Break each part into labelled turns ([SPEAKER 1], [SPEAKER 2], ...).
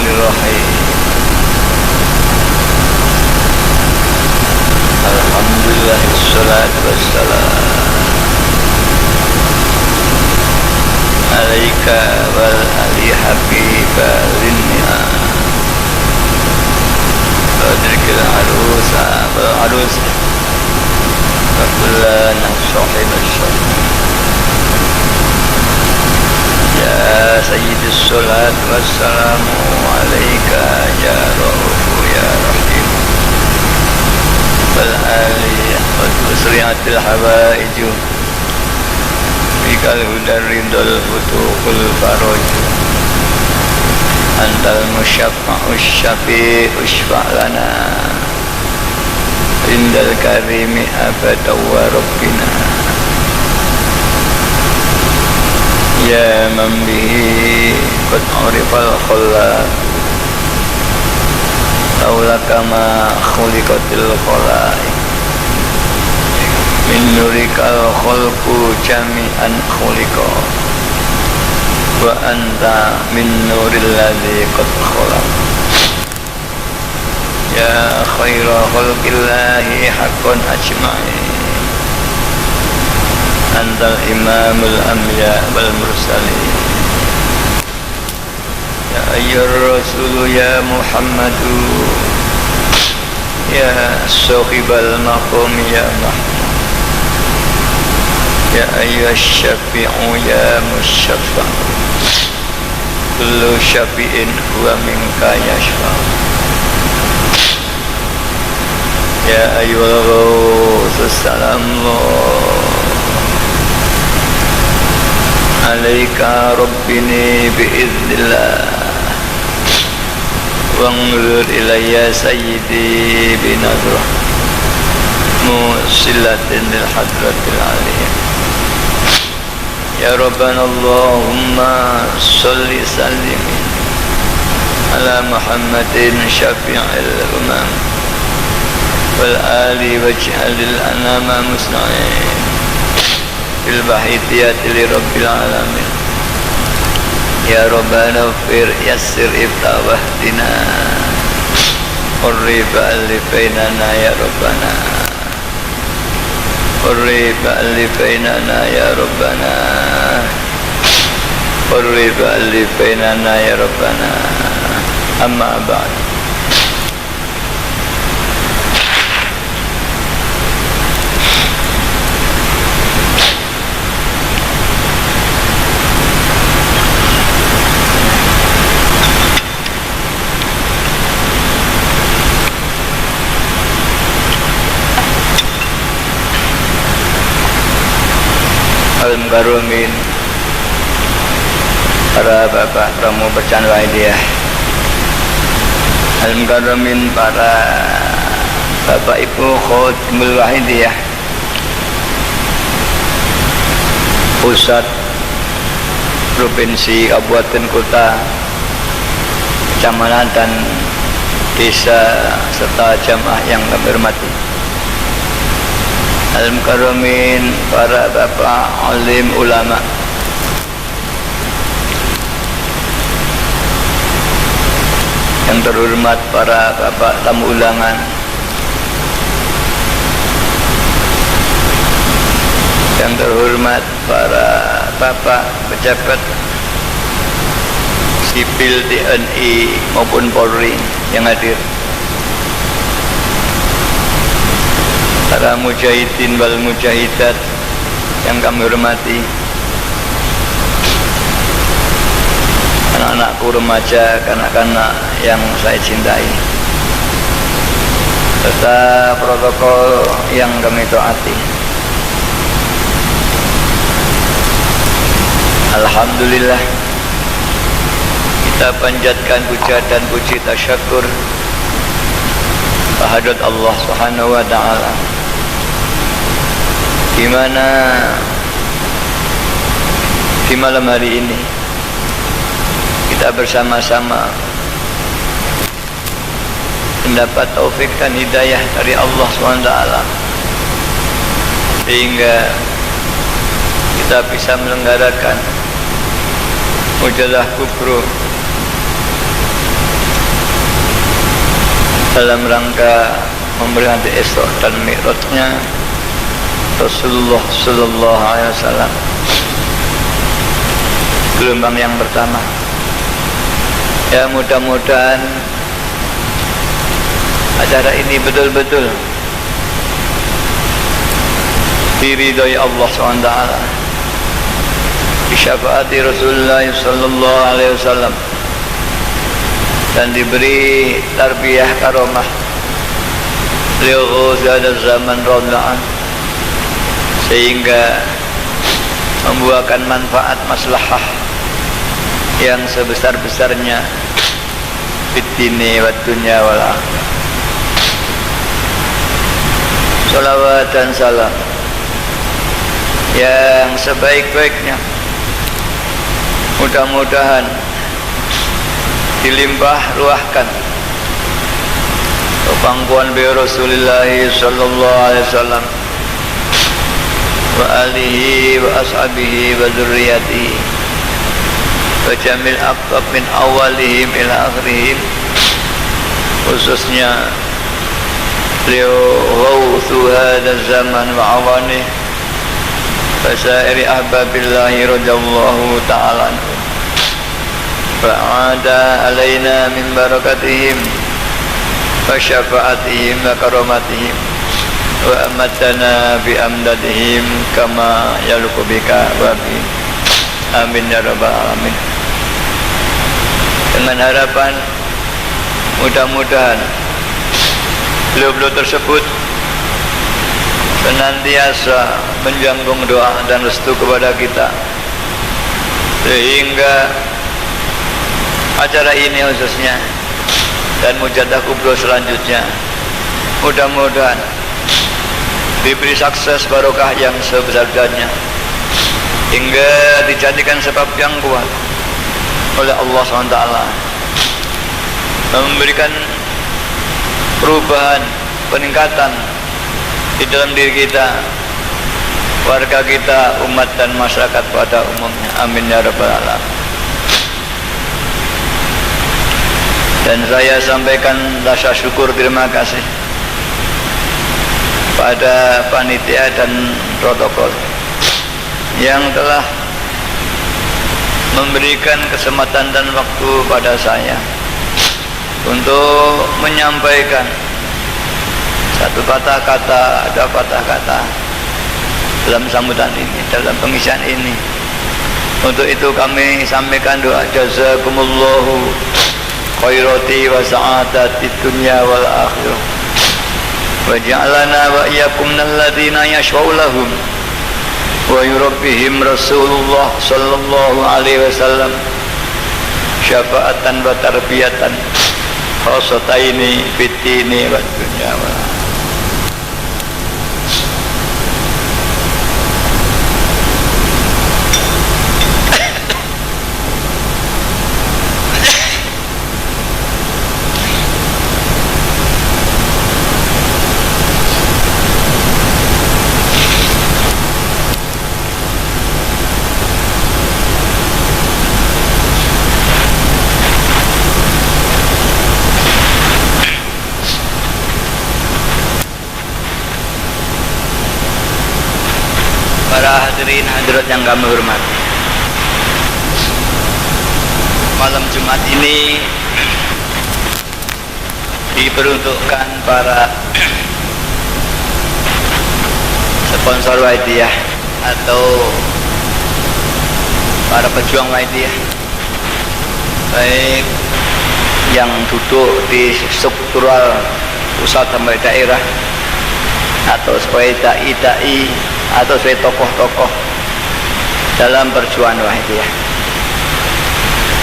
[SPEAKER 1] Bismillahirrahmanirrahim. Alhamdulillah wassalatu wassalam alaika wal ali habiba linni'a adrikil arusa wal arus wa kullana sahib as-salam. Ya sayyidis salat wassalamu alaika ya raufu ya rahim wal ali wal usriyatil hawaiju bikal hudar ridul futuqul faraj antal musyaffa'us syafi'us fa'lana indal karimi abada wa rabbina ya man bihi qad urifal khalaq laulaka ma khuliqatil khalaiq min nurikal khalqu jami'an khuliqa wa anta min nuril ladzi qad khalaq ya khaira khalqillahi haqqan ajma'in antal imamul anbiya wal mursalin ya ayyur rasul ya muhammadu ya sahibal maqam ya mahmud ya ayyuhas syafi'u ya musyaffa kullu syafi'in huwa minka yashfa ya ayyuhal ghawthus salamullah alaika rabbini biiznillah wanzur ilayya sayyidi binadrah musilatin lil hadratil aliyah ya rabbana allahumma salli sallim ala muhammadin syafi'il umam wal ali waj'alil anama musna'in fil bahitiyati li rabbil alamin ya rabbana fir yassir ibtawahdina qurriba alifainana ya rabbana qurriba alifainana ya rabbana qurriba alifainana ya rabbana amma ba'd. Al-Mukarramin, para bapak pramu pecan wahidiyah, Al-Mukarramin, para bapak ibu khotmul wahidiyah, pusat, provinsi, kabupaten, kota, kecamatan, desa, serta jamaah yang kami hormati. Al-Mukarramin, para bapak alim ulama, yang terhormat para bapak tamu undangan, yang terhormat para bapak pejabat sipil TNI maupun Polri yang hadir, para mujahidin wal mujahidat yang kami hormati, anak-anakku remaja, kanak-kanak yang saya cintai, serta protokol yang kami taati. Alhamdulillah, kita panjatkan puja dan puji tasyakur kehadirat Allah Subhanahu wa taala, di mana di malam hari ini kita bersama-sama mendapat taufik dan hidayah dari Allah SWT, sehingga kita bisa menyelenggarakan mujalah kubro dalam rangka memperingati Isra dan Mi'rajnya Rasulullah Sallallahu Alaihi Wasallam, gelombang yang pertama. Ya, mudah-mudahan acara ini betul-betul diridhoi Allah SWT, disyafaati Rasulullah Sallallahu Alaihi Wasallam, dan diberi tarbiyah karomah beliau pada zaman Rasulullah, sehingga membuahkan manfaat maslahah yang sebesar-besarnya fid dini wad dunya wal akhirah. Salawat dan salam yang sebaik-baiknya mudah-mudahan dilimpah ruahkan pangkuan bi Rasulullah Sallallahu Alaihi Wasallam wa alihi wa ashabihi wa dzurriyyatihi wa jamil aqab min awalihim ila akhirihim, khususnya beliau ghawthu hadha zaman wa awanih fasairi ahbabillahi radhiyallahu ta'ala fa'ada alaina min barakatihim wa syafa'atihim wa karamatihim wa amatana bi amdadihim kama yaluqu bika wa bi amin ya rabbal alamin. Dengan harapan mudah-mudahan beliau-beliau tersebut senantiasa menjangkung doa dan restu kepada kita, sehingga acara ini khususnya dan mujadah kubro selanjutnya mudah-mudahan diberi sukses barokah yang sebesar-besarnya, hingga dijadikan sebab yang kuat oleh Allah SWT, memberikan perubahan, peningkatan di dalam diri kita, warga kita, umat dan masyarakat pada umumnya. Amin ya rabbal alamin. Dan saya sampaikan rasa syukur terima kasih pada panitia dan protokol yang telah memberikan kesempatan dan waktu pada saya untuk menyampaikan satu kata-kata, ada kata-kata dalam sambutan ini, dalam pengisian ini. Untuk itu kami sampaikan doa jazakumullahu khairati wa sa'adati dunya wal akhirah wa ja'alana wa iyyakum minalladzina yashfa'u lahum wa yurabbihim Rasulullah Sallallahu Alaihi Wasallam syafa'atan wa tarbiyatan khasataini fid dini wad dunya wal akhirah. Para hadirin hadirat yang kami hormati, malam Jumat ini diperuntukkan para sponsor Waidiyah atau para pejuang Waidiyah, baik yang duduk di struktural pusat sampai daerah, atau sebagai dai-dai, atau sebagai tokoh-tokoh dalam perjuangan Waidiyah.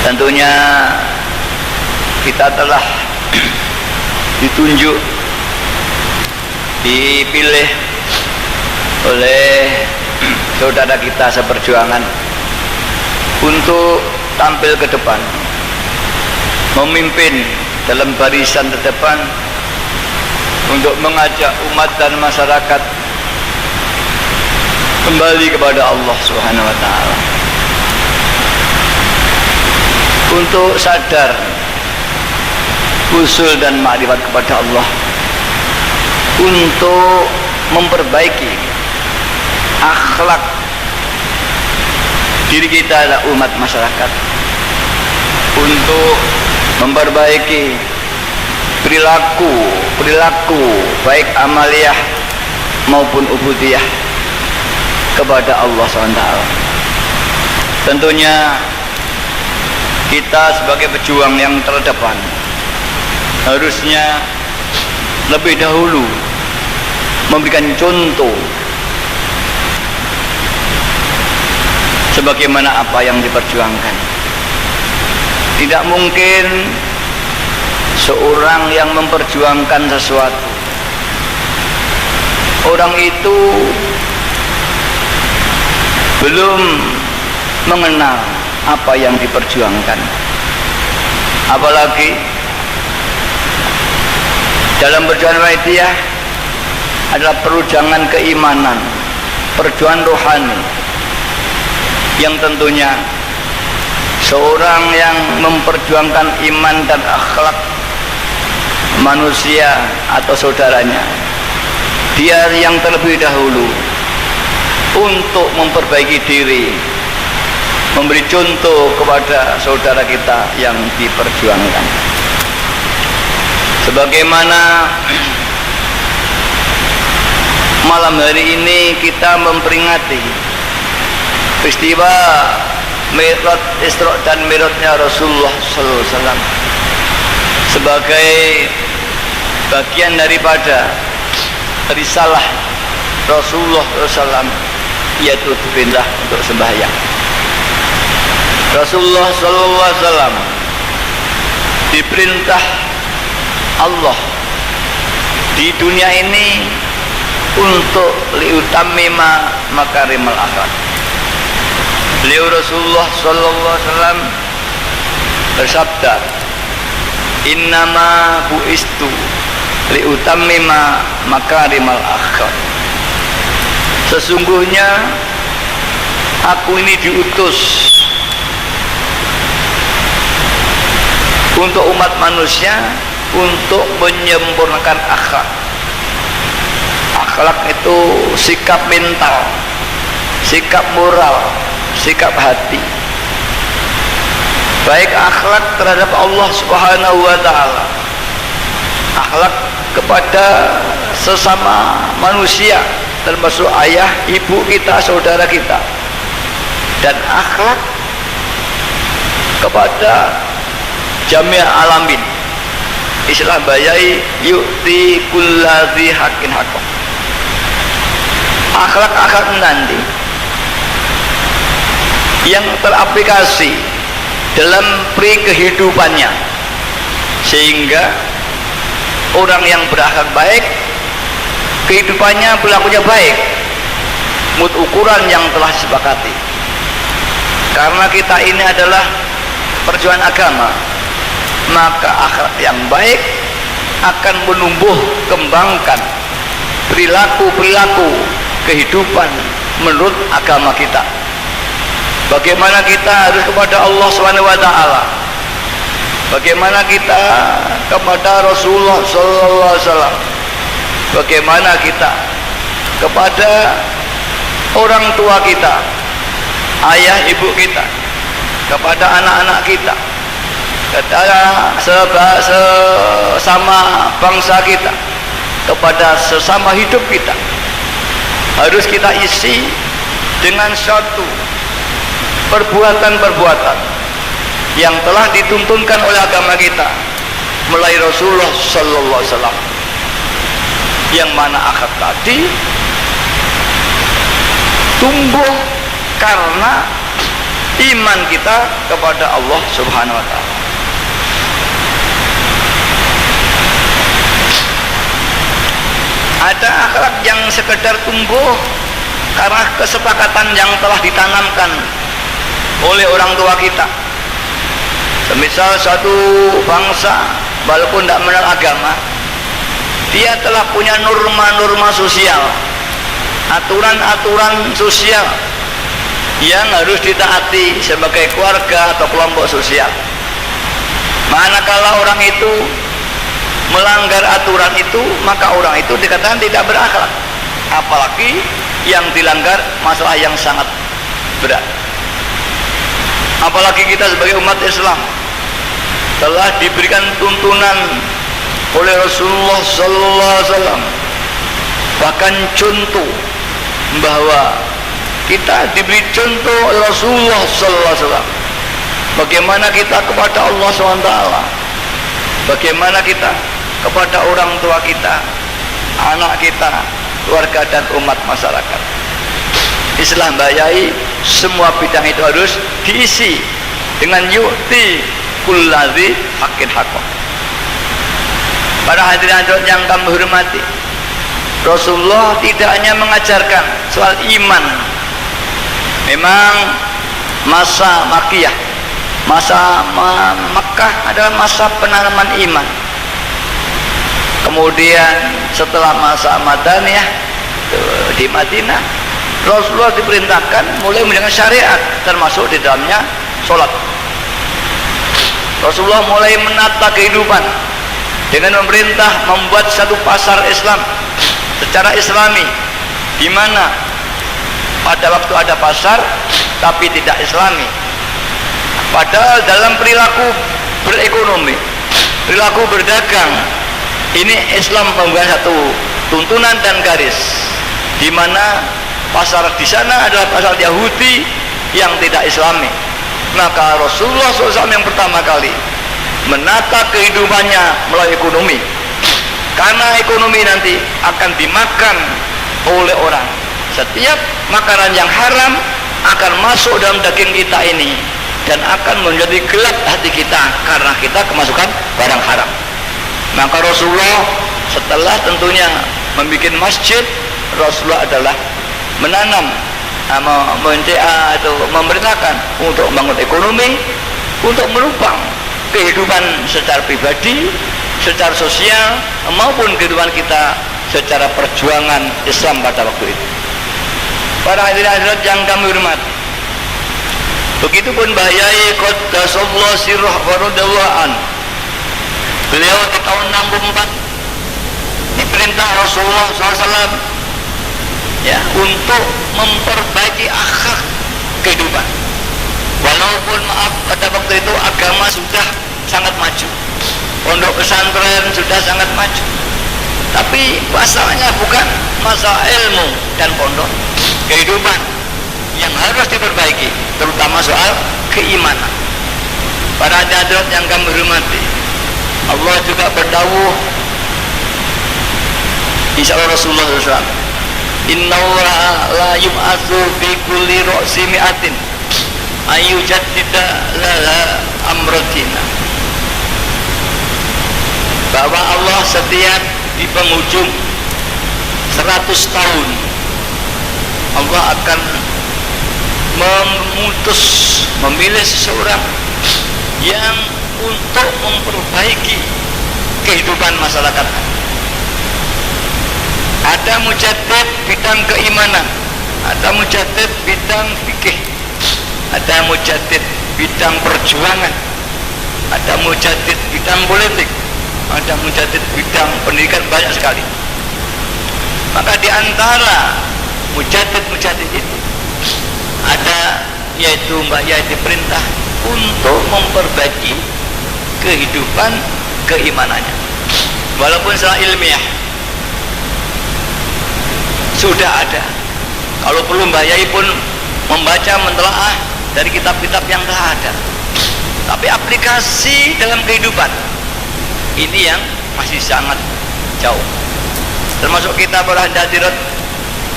[SPEAKER 1] Tentunya kita telah ditunjuk, dipilih oleh saudara kita seperjuangan untuk tampil ke depan, memimpin dalam barisan terdepan untuk mengajak umat dan masyarakat kembali kepada Allah Subhanahu wa Ta'ala, untuk sadar usul dan ma'rifat kepada Allah untuk memperbaiki akhlak diri kita adalah umat masyarakat, untuk memperbaiki perilaku baik amaliyah maupun ubudiyah kepada Allah SWT. Tentunya kita sebagai pejuang yang terdepan harusnya lebih dahulu memberikan contoh sebagaimana apa yang diperjuangkan. Tidak mungkin seorang yang memperjuangkan sesuatu, orang itu belum mengenal apa yang diperjuangkan. Apalagi dalam perjuangan Muhammadiyah adalah perjuangan keimanan, perjuangan rohani, yang tentunya seorang yang memperjuangkan iman dan akhlak manusia atau saudaranya, dia yang terlebih dahulu untuk memperbaiki diri, memberi contoh kepada saudara kita yang diperjuangkan. Sebagaimana malam hari ini kita memperingati peristiwa Mi'raj, Isra dan Mi'rajnya Rasulullah sallallahu alaihi wasallam sebagai bagian daripada risalah Rasulullah SAW, yaitu diperintah untuk sembahyang. Rasulullah SAW diperintah Allah di dunia ini untuk liutammima makarimal akhlak. Beliau Rasulullah SAW bersabda, innama buistu liutammima makarimal akhlak. Sesungguhnya aku ini diutus untuk umat manusia untuk menyempurnakan akhlak. Akhlak itu sikap mental, sikap moral, sikap hati, baik akhlak terhadap Allah Subhanahu wa ta'ala, akhlak kepada sesama manusia termasuk ayah, ibu kita, saudara kita, dan akhlak kepada jami' alamin. Istilah bayai yu'ti kulladzi haqqin haqqah. Akhlak-akhlak nanti yang teraplikasi dalam kehidupannya, sehingga orang yang berakhlak baik kehidupannya berlakunya baik menurut ukuran yang telah disepakati. Karena kita ini adalah perjuangan agama, maka akhlak yang baik akan menumbuh kembangkan perilaku kehidupan menurut agama kita. Bagaimana kita harus kepada Allah Subhanahu wa ta'ala, bagaimana kita kepada Rasulullah sallallahu alaihi wasallam, bagaimana kita kepada orang tua kita, ayah ibu kita, kepada anak-anak kita, kepada sesama bangsa kita, kepada sesama hidup kita, harus kita isi dengan suatu perbuatan-perbuatan yang telah dituntunkan oleh agama kita melalui Rasulullah sallallahu alaihi wasallam, yang mana akhlak tadi tumbuh karena iman kita kepada Allah Subhanahu wa ta'ala. Ada akhlak yang sekedar tumbuh karena kesepakatan yang telah ditanamkan oleh orang tua kita. Semisal satu bangsa walaupun tidak mengenal agama, dia telah punya norma-norma sosial, aturan-aturan sosial yang harus ditaati sebagai keluarga atau kelompok sosial. Manakala orang itu melanggar aturan itu, maka orang itu dikatakan tidak berakhlak. Apalagi yang dilanggar masalah yang sangat berat. Apalagi kita sebagai umat Islam telah diberikan tuntunan oleh Rasulullah sallallahu alaihi wasallam, bahkan contoh bahwa kita diberi contoh oleh Rasulullah sallallahu alaihi wasallam bagaimana kita kepada Allah SWT, bagaimana kita kepada orang tua kita, anak kita, keluarga dan umat masyarakat. Islam bayai semua bidang itu harus diisi dengan yu'ti kulladzi haqqin haqqah. Para hadirin yang kami hormati, Rasulullah tidak hanya mengajarkan soal iman. Memang masa Makkiyah, masa Makkah adalah masa penanaman iman. Kemudian setelah masa Madaniyah di Madinah, Rasulullah diperintahkan mulai menjalankan syariat, termasuk di dalamnya sholat. Rasulullah mulai menata kehidupan dengan memerintah membuat satu pasar Islam secara Islami, di mana pada waktu ada pasar tapi tidak Islami. Padahal dalam perilaku berekonomi, perilaku berdagang, ini Islam membuat satu tuntunan dan garis, di mana pasar di sana adalah pasar Yahudi yang tidak Islami. Maka Rasulullah SAW yang pertama kali menata kehidupannya melalui ekonomi, karena ekonomi nanti akan dimakan oleh orang. Setiap makanan yang haram akan masuk dalam daging kita ini dan akan menjadi gelap hati kita karena kita kemasukan barang haram. Maka Rasulullah setelah tentunya membuat masjid, Rasulullah adalah menanam atau memerintahkan untuk membangun ekonomi, untuk menopang kehidupan secara pribadi, secara sosial, maupun kehidupan kita secara perjuangan Islam pada waktu itu. Para hadirin yang kami hormati, begitupun bahayai qaddasallahu sirrah wa radallahu an. Beliau di tahun 64 diperintah Rasulullah SAW ya untuk memperbaiki akhlak kehidupan. Walaupun maaf pada waktu itu agama sudah sangat maju, pondok pesantren sudah sangat maju, tapi masalahnya bukan masalah ilmu dan pondok, kehidupan yang harus diperbaiki, terutama soal keimanan. Para hadirin yang kami hormati, Allah juga berdawuh, insyaallah Rasulullah SAW, innallaha la yub'atsu fi kulli ra'si mi'atin ayyujaddida laha amratina. Bahwa Allah setiap di penghujung 100 tahun Allah akan memilih seseorang yang untuk memperbaiki kehidupan masyarakat. Ada mujaddid bidang keimanan, ada mujaddid bidang fikih, ada mujaddid bidang perjuangan, ada mujaddid bidang politik, ada mujaddid bidang pendidikan, banyak sekali. Maka di antara mujaddid itu ada yaitu perintah untuk memperbaiki kehidupan keimanannya. Walaupun secara ilmiah sudah ada, kalau perlu Mbak Yai pun membaca, mentelaah dari kitab-kitab yang telah ada, tapi aplikasi dalam kehidupan ini yang masih sangat jauh. Termasuk kita para hadirat,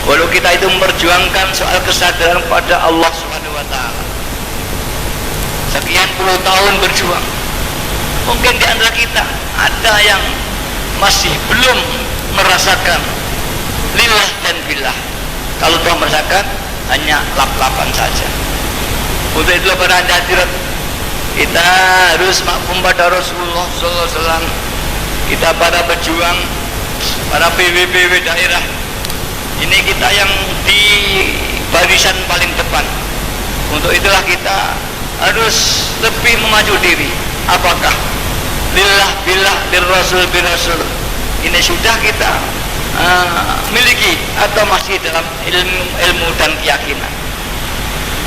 [SPEAKER 1] walau kita itu memperjuangkan soal kesadaran pada Allah Subhanahu wa Ta'ala, sekian puluh tahun berjuang, mungkin di antara kita ada yang masih belum merasakan lillah dan billah. Kalau telah merasakan, hanya lap-lapan saja. Untuk itu para hadirat, kita harus maklum pada Rasulullah SAW. Kita para pejuang, para PW daerah, ini kita yang di barisan paling depan. Untuk itulah kita harus lebih memacu diri. Apakah lillah
[SPEAKER 2] billah, bir rasul, ini sudah kita miliki atau masih dalam ilmu dan keyakinan.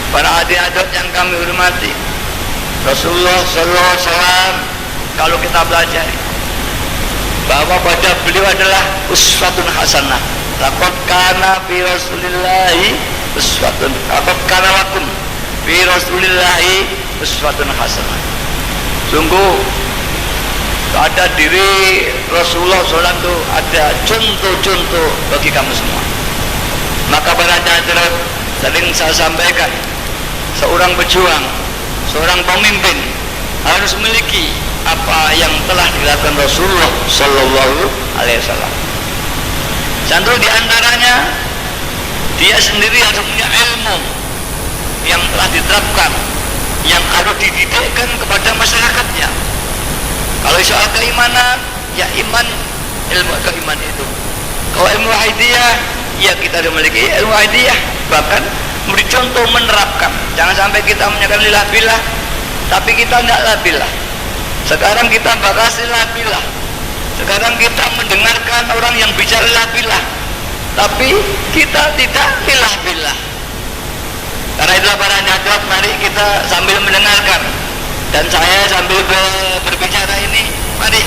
[SPEAKER 2] Para hadirat yang kami hormati, Rasulullah sallallahu alaihi wasallam kalau kita belajar bahwa pada beliau adalah uswatun hasanah. Laqad kana fi Rasulillahi uswatun, laqad kana lakum fi Rasulillahi uswatun hasanah. Sungguh pada diri Rasulullah SAW itu ada contoh-contoh bagi kamu semua. Maka para hadirat sering saya sampaikan, seorang pejuang, seorang pemimpin harus memiliki apa yang telah dilakukan Rasulullah Sallallahu Alaihi Wasallam. Contoh diantaranya dia sendiri harus punya ilmu yang telah diterapkan, yang harus dididikkan kepada masyarakatnya. Kalau soal keimanan, ya iman, ilmu keimanan itu. Kalau ilmu wahidiyah, ya kita sudah memiliki ilmu wahidiyah, bahkan memberi contoh menerapkan. Jangan sampai kita menyatakan lillah billah, tapi kita tidak lillah billah. Sekarang kita bahas lillah billah. Sekarang kita mendengarkan orang yang bicara lillah billah, tapi kita tidak lillah billah. Karena itulah para hadirat, mari kita sambil mendengarkan dan saya sambil berbicara ini, mari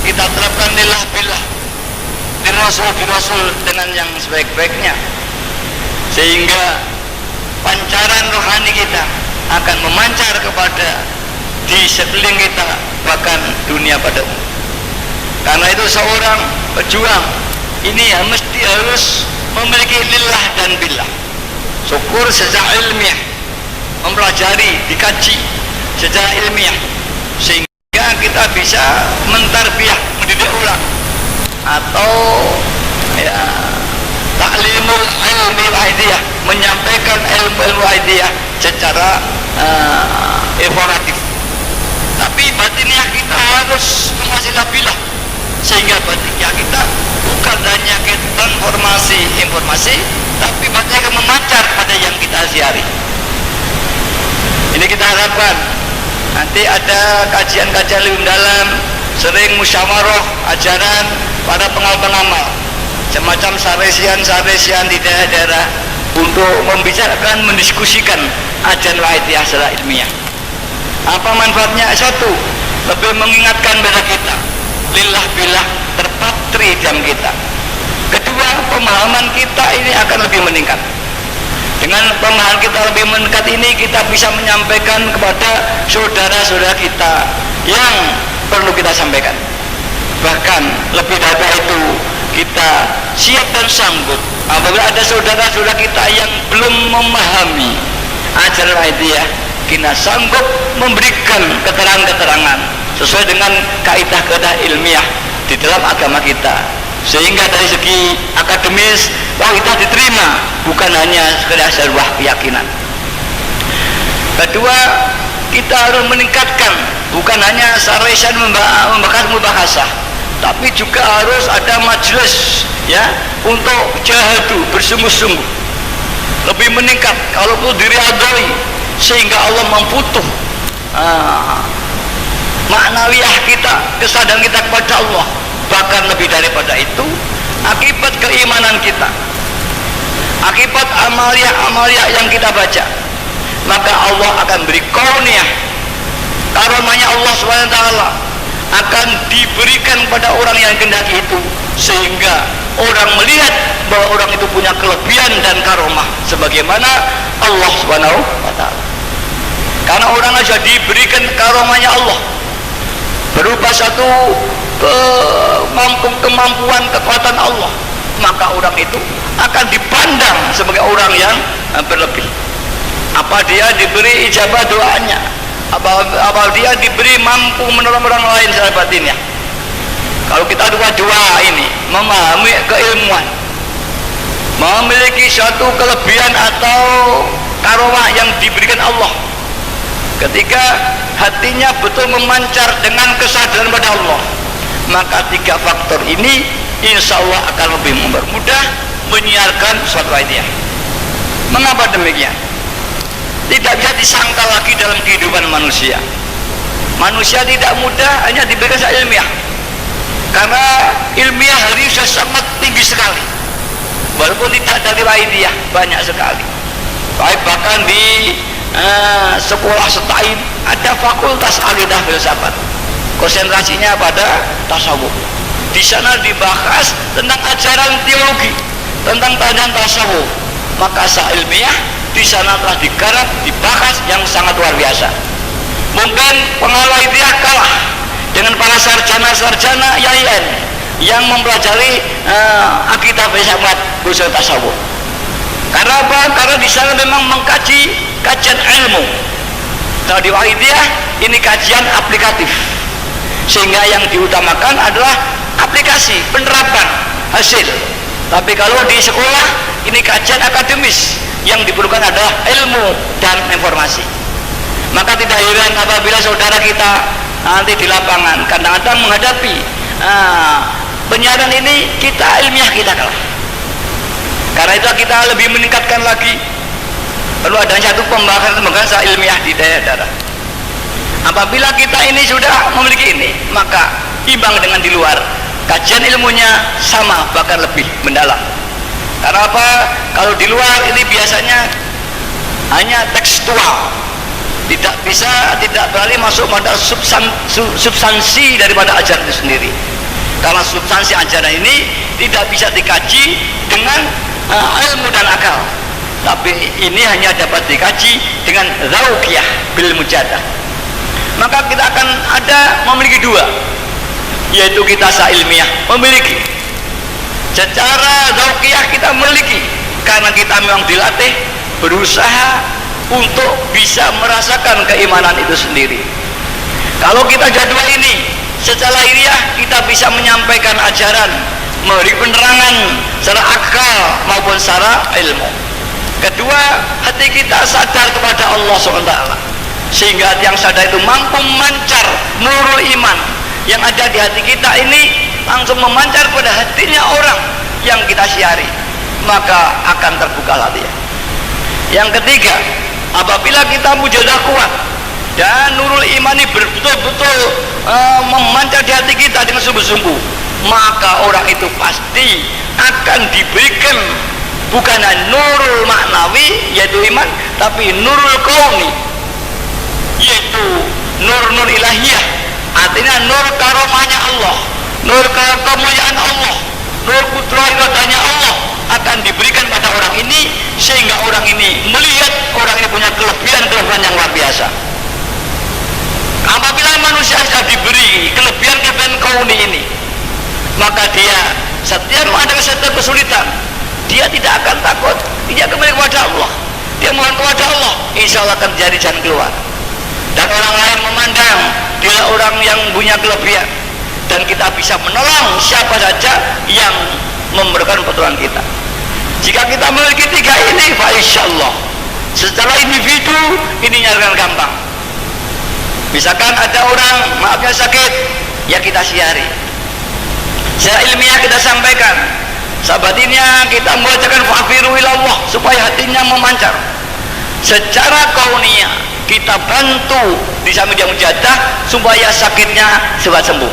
[SPEAKER 2] kita terapkan lillah billah, bir rasul dengan yang sebaik-baiknya, sehingga pancaran rohani kita akan memancar kepada di sekeliling kita, bahkan dunia pada umum. Karena itu seorang pejuang ini ya mesti harus memiliki lillah dan billah. Syukur secara ilmiah, mempelajari, dikaji secara ilmiah, sehingga kita bisa mentarbiyah, mendidik orang, atau ya ta'limul ilmi wahidiyah, menyampaikan ilmu wahidiyah secara informatif. Tapi batinnya kita harus mengasih billah, sehingga batinnya kita bukan hanya transformasi informasi, tapi batinnya akan memancar pada yang kita siari. Ini kita harapkan nanti ada kajian-kajian lebih dalam, sering musyawarah ajaran para pengamal-pengamal, semacam saresian di daerah-daerah untuk membicarakan, mendiskusikan ajaran wahidiyah secara ilmiah. Apa manfaatnya? Satu, lebih mengingatkan pada kita lillah billah terpatri dalam kita. Kedua, pemahaman kita ini akan lebih meningkat. Dengan pemahaman kita lebih meningkat ini, kita bisa menyampaikan kepada saudara-saudara kita yang perlu kita sampaikan. Bahkan lebih dari itu, kita siap dan sanggup apabila ada saudara-saudara kita yang belum memahami ajaran wahidiyah, kita sanggup memberikan keterangan-keterangan sesuai dengan kaidah-kaidah ilmiah di dalam agama kita, sehingga dari segi akademis bahwa kita diterima, bukan hanya sekedar sebuah keyakinan. Kedua, kita harus meningkatkan, bukan hanya saresian membahas mubahasah, tapi juga harus ada majelis ya untuk jahadu, bersungguh-sungguh, lebih meningkat, kalau perlu diridhoi, sehingga Allah memputuh maknawiyah kita, kesadaran kita kepada Allah. Bahkan lebih daripada itu, akibat keimanan kita, akibat amalia yang kita baca, maka Allah akan beri karunia, karunia Allah SWT akan diberikan pada orang yang kehendaki itu, sehingga orang melihat bahwa orang itu punya kelebihan dan karomah sebagaimana Allah SWT. Karena orang saja diberikan karomahnya Allah berupa satu kemampuan, kekuatan Allah, maka orang itu akan dipandang sebagai orang yang berlebih. Apa dia diberi ijabah doanya, apa dia diberi mampu menolong orang lain secara batinnya. Kalau kita dua ini memahami keilmuan, memiliki suatu kelebihan atau karomah yang diberikan Allah, ketika hatinya betul memancar dengan kesadaran pada Allah, maka tiga faktor ini insya Allah akan lebih mempermudah menyiarkan suatu wahidiyah. Mengapa demikian? Tidak bisa disangka lagi dalam kehidupan manusia. Manusia tidak mudah hanya diberikan ilmiah. sekali. Walaupun tidak dari Waidiyah, banyak sekali. Baik bahkan di sekolah setain ada fakultas akidah filsafat, konsentrasinya pada tasawuf. Di sana dibahas tentang ajaran teologi, tentang tangan tasawuf. Maka secara ilmiah di sana telah digarap, dibahas yang sangat luar biasa. Mungkin pengaruh Waidiyah kalah dengan para sarjana-sarjana YIN yang mempelajari akidah filsafat khusus tasawuf. Karena apa? Karena di sana memang mengkaji kajian ilmu. Kalau di Waidiyah ini kajian aplikatif, sehingga yang diutamakan adalah aplikasi, penerapan hasil. Tapi kalau di sekolah ini kajian akademis, yang diperlukan adalah ilmu dan informasi. Maka tidak heran apabila saudara kita nanti di lapangan kadang-kadang menghadapi penyiaran ini, kita ilmiah kita kalah. Karena itu kita lebih meningkatkan lagi, perlu ada satu pembahasan ilmiah di daerah-daerah. Apabila kita ini sudah memiliki ini, maka imbang dengan di luar, kajian ilmunya sama bahkan lebih mendalam. Karena apa? Kalau di luar ini biasanya hanya tekstual, tidak beralih masuk pada substansi daripada ajaran itu sendiri. Karena substansi ajaran ini tidak bisa dikaji dengan ilmu dan akal, tapi ini hanya dapat dikaji dengan zauqiyah bil mujadah. Maka kita akan memiliki dua, yaitu kita ilmiah memiliki, secara zauqiyah kita memiliki, karena kita memang dilatih berusaha untuk bisa merasakan keimanan itu sendiri. Kalau kita jadwal ini secara ilmiah, kita bisa menyampaikan ajaran, memberi penerangan secara akal maupun secara ilmu. Kedua, hati kita sadar kepada Allah SWT, sehingga hati yang sadar itu mampu memancar nurul iman yang ada di hati kita ini, langsung memancar pada hatinya orang yang kita siari, maka akan terbuka hati. Yang ketiga, apabila kita mujadah kuat dan nurul iman ini betul-betul memancar di hati kita dengan sungguh-sungguh, maka orang itu pasti akan diberikan bukan nurul maknawi yaitu iman, tapi nurul kauni, yaitu nur ilahiyah. Artinya nur karomahnya Allah, nur kemuliaan Allah, nur kudrah iradanya Allah akan diberikan pada orang ini, sehingga orang ini melihat orang ini punya kelebihan yang luar biasa. Apabila manusia sudah diberi kelebihan kauni ini, maka dia setiap ada setiap kesulitan, dia tidak akan takut, dia kembali kepada Allah, dia mohon kepada Allah, insya Allah akan jadi jalan keluar. Dan orang lain memandang dia orang yang punya kelebihan, dan kita bisa menolong siapa saja yang memerlukan pertolongan kita. Jika kita memiliki tiga ini, insya Allah secara individu ini nyarikan gampang. Misalkan ada orang maafnya sakit, ya kita siari, secara ilmiah kita sampaikan, sahabatnya kita membacakan fa'firu ilallah supaya hatinya memancar. Secara kauniyah kita bantu di samping dia mujadah supaya sakitnya cepat sembuh.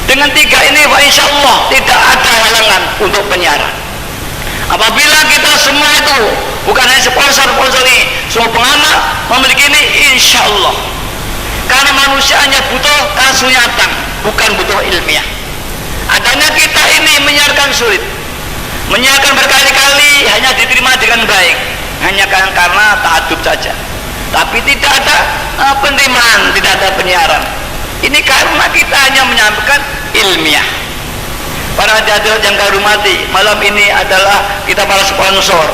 [SPEAKER 2] Dengan tiga ini, insya Allah tidak ada halangan untuk penyiaran. Apabila kita semua itu bukan hanya sponsor ini, semua pengamat memiliki ini, insya Allah. Karena manusia hanya butuh kasunyatan, bukan butuh ilmiah. Adanya kita ini menyiarkan sulit, menyiarkan berkali-kali hanya diterima dengan baik, hanya karena ta'adub saja, tapi tidak ada penerimaan, tidak ada penyiaran. Ini karena kita hanya menyampaikan ilmiah. Para hadirin yang kami hormati, malam ini adalah kita para sponsor,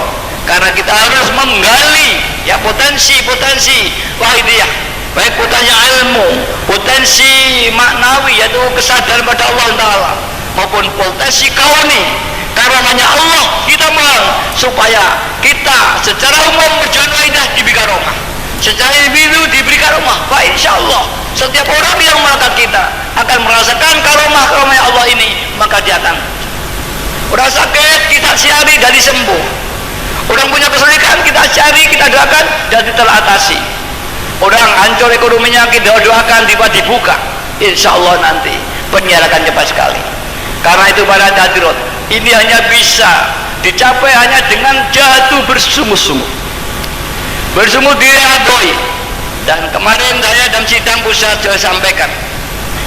[SPEAKER 2] karena kita harus menggali ya potensi Waidiyah, baik potensi ilmu, potensi maknawi yaitu kesadaran pada Allah Ta'ala, maupun potensi kauni karamahnya Allah. Kita mohon supaya kita secara umum berjalan Waidah diberi karomah, secara individu diberi karomah. Insya Allah setiap orang yang melakukan kita akan merasakan karomah Allah ini, maka dia akan orang sakit kita siari dari sembuh, orang punya kesulitan kita cari, kita doakan dan teratasi. Orang hancur ekonominya kita doakan dibuka, insya Allah nanti penyiaran cepat sekali. Karena itu para hadirin, ini hanya bisa dicapai hanya dengan jatuh bersungguh-sungguh, diredoi. Dan kemarin saya dalam sidang pusat saya sampaikan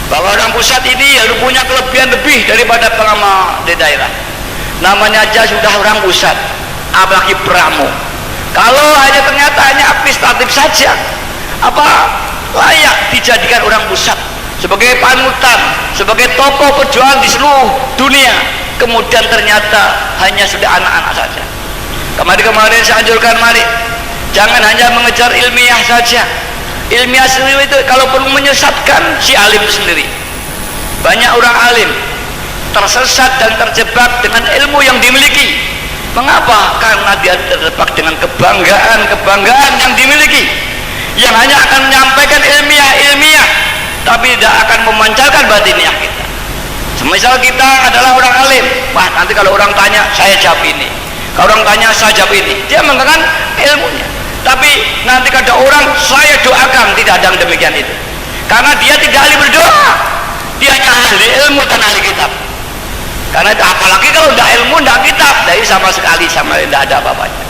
[SPEAKER 2] bahwa orang pusat ini harus punya kelebihan lebih daripada pengamal di daerah. Namanya aja sudah orang pusat, apalagi pramu. Kalau hanya ternyata hanya administratif saja, apa layak dijadikan orang pusat sebagai panutan, sebagai tokoh pejuang di seluruh dunia? Kemudian ternyata hanya sudah anak-anak saja. Kemarin saya anjurkan, mari jangan hanya mengejar ilmiah saja. Ilmiah sendiri itu kalau perlu menyesatkan si alim sendiri. Banyak orang alim tersesat dan terjebak dengan ilmu yang dimiliki. Mengapa? Karena dia terjebak dengan kebanggaan yang dimiliki, yang hanya akan menyampaikan ilmiah tapi tidak akan memancarkan batiniah kita. Semisal kita adalah orang alim, wah nanti kalau orang tanya saya jawab ini, kalau orang tanya saya jawab ini, dia menggunakan ilmunya. Tapi nanti kada orang saya doakan, tidak ada yang demikian itu, karena dia tidak ahli berdoa, dia hanya ahli ilmu dan ahli kitab. Karena itu apalagi kalau tidak ilmu tidak kitab, dari sama sekali sama tidak ada apa-apanya.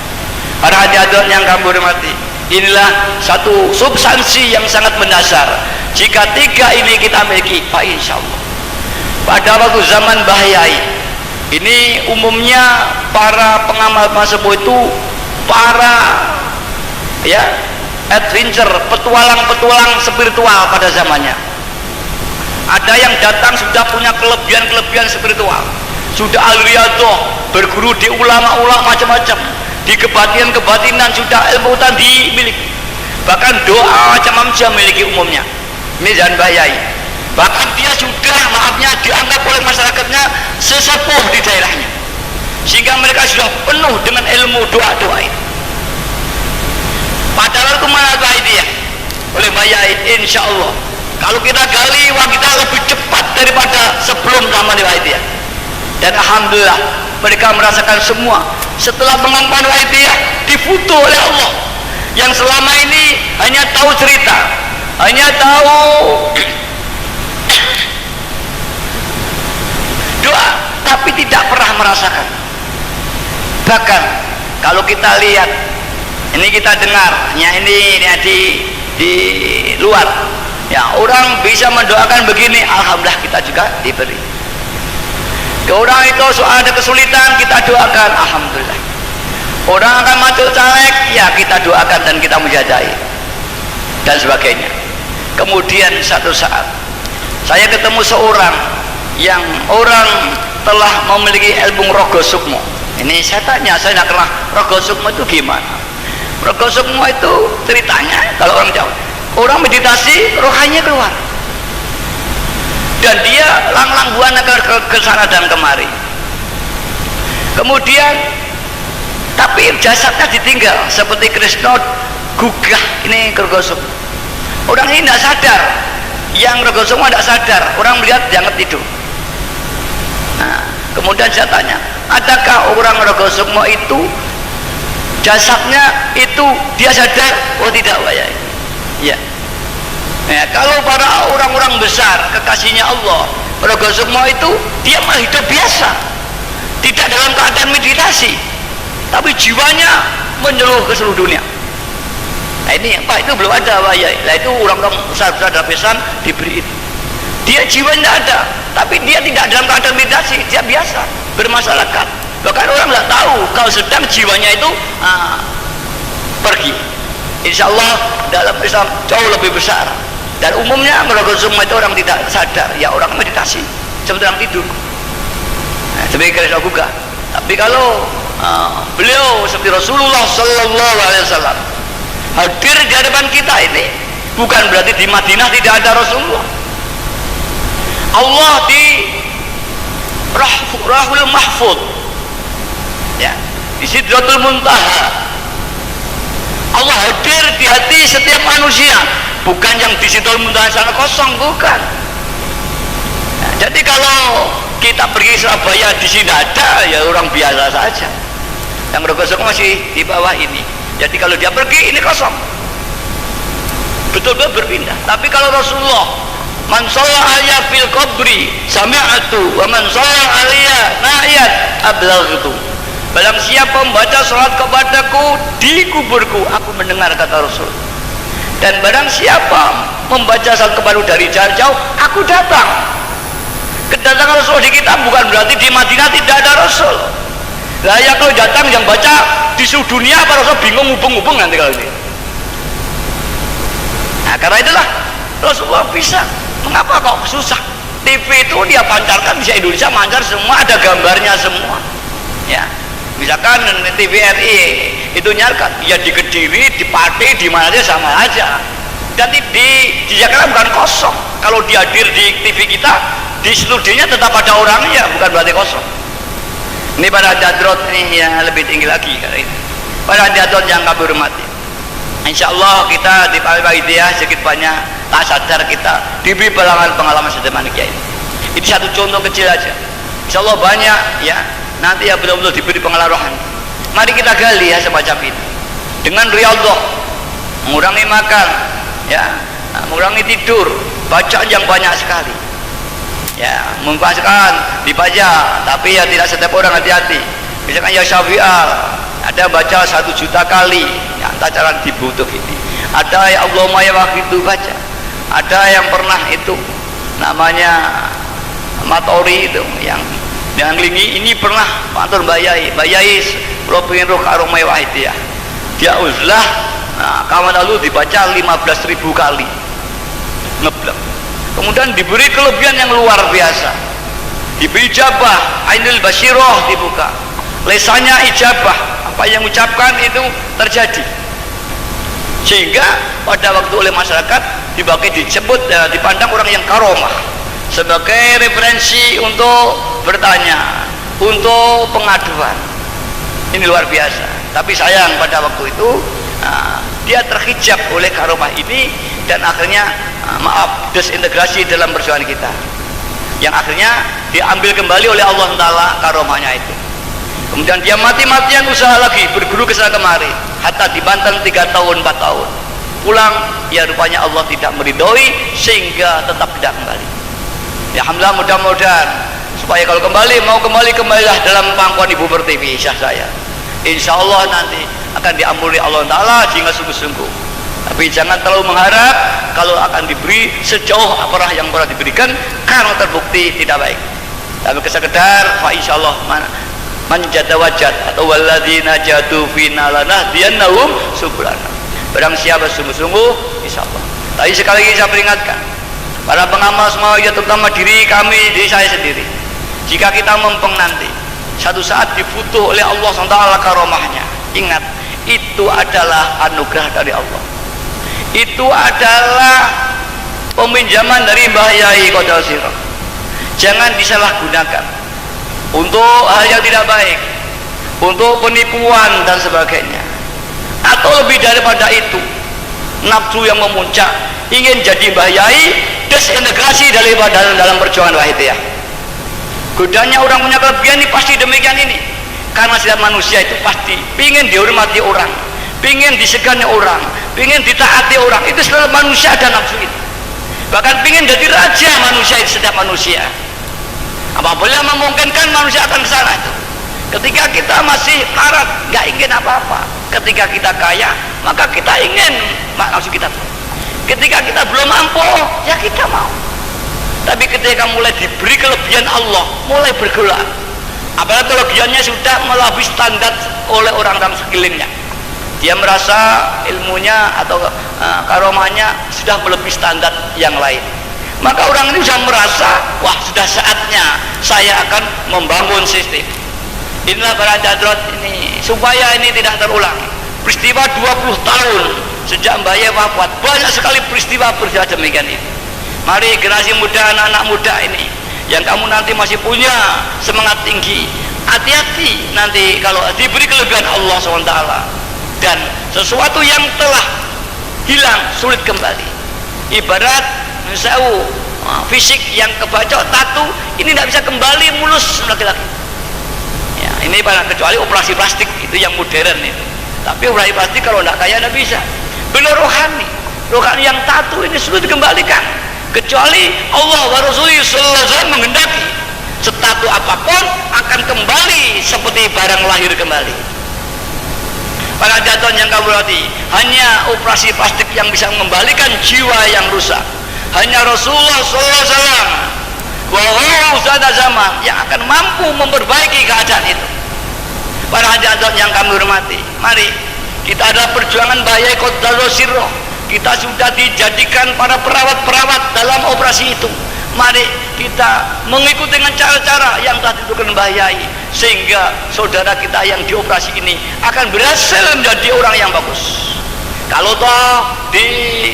[SPEAKER 2] Para hadirin yang kami hormati, inilah satu substansi yang sangat mendasar. Jika tiga ini kita miliki, Pak, insya Allah pada waktu zaman Bahyai ini umumnya para pengamal sepuh itu para adventure, petualang spiritual pada zamannya. Ada yang datang sudah punya kelebihan spiritual, sudah al-riyadhah, berguru di ulama-ulama macam-macam, di kebatinan sudah ilmu tadi dimiliki, bahkan doa macam-macam miliki umumnya. Mizan Bahyai, bahkan dia sudah dianggap oleh masyarakatnya sesepuh di daerahnya, sehingga mereka sudah penuh dengan ilmu doa-doa itu. Padahal kemana dia oleh Bahyai? Insya Allah kalau kita gali, wah kita lebih cepat daripada sebelum zaman dia. Dan alhamdulillah mereka merasakan semua setelah pengampuan dia difoto oleh Allah, yang selama ini hanya tahu cerita, hanya tahu doa, tapi tidak pernah merasakan. Bahkan kalau kita lihat, ini kita dengar, ini di luar, ya orang bisa mendoakan begini, alhamdulillah kita juga diberi. Ke orang itu soal ada kesulitan, kita doakan, alhamdulillah. Orang akan masuk caleg, ya kita doakan dan kita mujazahi dan sebagainya. Kemudian satu saat saya ketemu seorang yang orang telah memiliki ilmu rogo sukmo. Ini saya tanya, saya tidak kenal rogo sukmo itu gimana. Rogo sukmo itu ceritanya kalau orang Jawa, orang meditasi rohanya keluar dan dia lang-lang buana ke sana dan kemari. Kemudian tapi jasadnya ditinggal seperti Krishna gugah ini rogo sukmo. Orang ini tidak sadar, yang rogo sukmo tidak sadar, orang melihat dianggap tidur. Nah, kemudian saya tanya, adakah orang rogo sukmo itu jasadnya itu dia sadar? Oh tidak, Pak Yai. Ya. Nah, kalau para orang-orang besar kekasihnya Allah, rogo sukmo itu dia malah hidup biasa, tidak dalam keadaan meditasi, tapi jiwanya menyeluruh ke seluruh dunia. Nah ini Pak, itu belum ada, Pak Yai. Nah itu orang-orang besar-besar dalam pesan diberi itu. Dia jiwanya ada, tapi dia tidak dalam keadaan meditasi, dia biasa bermasyarakat. Bahkan orang tidak tahu kalau sedang jiwanya itu pergi. Insya Allah dalam Islam jauh lebih besar. Dan umumnya rogo sukmo itu orang tidak sadar, ya orang meditasi seperti orang tidur. Nah, sebagai Krishna juga. Tapi kalau beliau seperti Rasulullah Sallallahu Alaihi Wasallam hadir di hadapan kita ini, bukan berarti di Madinah tidak ada Rasulullah. Allah di Rahul Mahfud, ya, di Sidratul Muntaha. Allah hadir di hati setiap manusia, bukan yang di Sidratul Muntaha sana kosong, bukan. Nah, jadi kalau kita pergi Surabaya di sini ada, ya orang biasa saja. Yang rogo sukmo masih di bawah ini. Jadi kalau dia pergi ini kosong, betul-betul berpindah. Tapi kalau Rasulullah man shalla alaihi fil qabri sami'tu wa man shalla alayya na'iyat ablaghtu. Barang siapa membaca salat kepadaku di kuburku, aku mendengar, kata Rasul. Dan barang siapa membaca salat kepada dari jarak jauh, aku datang. Kedatangan Rasul di kita bukan berarti di Madinah tidak ada Rasul. Lah ya kalau datang yang baca di seluruh dunia, apa Rasul bingung hubung-hubung nanti kalau ini. Nah, karena itulah Rasulullah bisa. Mengapa kok susah? TV itu dia pancarkan bisa Indonesia, mancar semua, ada gambarnya semua. Ya, misalkan TVRI itu nyarkan, ya di Kediri, di Pati, di mana aja sama aja. Dan di Jakarta bukan kosong. Kalau dihadir di TV kita, di studionya tetap ada orangnya, bukan berarti kosong. Ini para hadrat ini yang lebih tinggi lagi kali ini. Para hadrat yang kami hormati, insya Allah kita di Al-Qaeda sedikit banyak tak sadar kita diberi pengalaman sederhana kiai. Ini satu contoh kecil aja. Insya Allah banyak ya. Nanti ya betul-betul diberi pengalaman rohani. Mari kita gali ya semacam ini. Dengan riyadhah, mengurangi makan, ya, mengurangi tidur, bacaan yang banyak sekali. Ya, membahaskan dibaca, tapi ya tidak setiap orang, hati-hati. Misalkan ya Syafi'al, ada baca 1 juta kali, ya, entah cara dibutuh ini. Ada ya Allahumma ya wahidu baca. Ada yang pernah itu namanya Matori itu yang lingi ini pernah matur Mbak Yai kalau pengen roh karomai wahid ya. Dia uzlah, nah, kawan lalu dibaca 15.000 kali ngeblek. Kemudian diberi kelebihan yang luar biasa, diberi ijabah, ainul basiroh dibuka, lesannya ijabah, apa yang mengucapkan itu terjadi, sehingga pada waktu oleh masyarakat dipakai disebut dipandang orang yang karomah sebagai referensi untuk bertanya, untuk pengaduan. Ini luar biasa. Tapi sayang pada waktu itu dia terhijab oleh karomah ini, dan akhirnya desintegrasi dalam perjuangan kita, yang akhirnya diambil kembali oleh Allah Ta'ala karomahnya itu. Kemudian dia mati-matian usaha lagi, berguru kesana kemari, hatta di Banten 3 tahun 4 tahun. Pulang ya rupanya Allah tidak meridhoi sehingga tetap tidak kembali. Ya alhamdulillah, mudah-mudahan supaya kalau kembalilah dalam pangkuan Ibu Pertiwi Syah saya. Insya Allah nanti akan diampuni Allah Ta'ala jika sungguh-sungguh. Tapi jangan terlalu mengharap kalau akan diberi sejauh apa yang pernah diberikan, karena terbukti tidak baik. Tapi sekedar fa insyaallah manjada wajad atau walladzina jadu fina lanahdiyannahum subulana. Barang siapa sungguh-sungguh insyaallah. Tapi sekali lagi saya peringatkan para pengamal semua, ya terutama diri saya sendiri, jika kita mempeng nanti satu saat dibutuh oleh Allah SWT karomahnya, ingat itu adalah anugerah dari Allah, itu adalah peminjaman dari Mbah Yai Qadal Sirah. Jangan disalahgunakan untuk hal yang tidak baik, untuk penipuan dan sebagainya. Atau lebih daripada itu, nafsu yang memuncak, ingin jadi Mbah Yai, desintegrasi dalam perjuangan wahidiyah. Godanya orang punya kelebihan ini pasti demikian ini, karena setiap manusia itu pasti ingin dihormati orang, ingin disegani orang, ingin ditaati orang. Itu selalu manusia ada nafsu itu. Bahkan ingin jadi raja manusia itu, setiap manusia. Apabila memungkinkan manusia akan ke sana itu. Ketika kita masih larat, nggak ingin apa-apa. Ketika kita kaya, maka kita ingin nafsu kita. Ketika kita belum mampu, ya kita mau. Tapi ketika mulai diberi kelebihan Allah, mulai bergerak. Apalagi kelebihannya sudah melebihi standar oleh orang-orang sekelilingnya. Dia merasa ilmunya atau karomahnya sudah melebihi standar yang lain. Maka orang ini sudah merasa, wah sudah saatnya saya akan membangun sistem. Inilah para hadrat ini, supaya ini tidak terulang. Peristiwa 20 tahun sejak Mbah Yai wafat, banyak sekali peristiwa berjalan demikian ini. Mari generasi muda, anak-anak muda ini yang kamu nanti masih punya semangat tinggi, hati-hati nanti kalau diberi kelebihan Allah SWT dan sesuatu yang telah hilang sulit kembali. Ibarat fisik yang kebacok tato ini tidak bisa kembali mulus lagi-lagi. Ya, ini kecuali operasi plastik itu yang modern itu. Tapi operasi plastik kalau tidak kaya tidak bisa. Beliau rohani yang tato ini sulit dikembalikan, kecuali Allah wa Rasulullah sallallahu alaihi wasallam menghendaki atau apapun akan kembali seperti barang lahir kembali. Para hadirin yang kami hormati, hanya operasi plastik yang bisa mengembalikan jiwa yang rusak. Hanya Rasulullah SAW bahwa zat zaman yang akan mampu memperbaiki keadaan itu. Para hadirin yang kami hormati, mari kita adalah perjuangan bahaya Qadarus Sirroh. Kita sudah dijadikan para perawat-perawat dalam operasi itu. Mari kita mengikuti dengan cara-cara yang telah ditentukan bahayai, sehingga saudara kita yang dioperasi ini akan berhasil menjadi orang yang bagus. Kalau toh di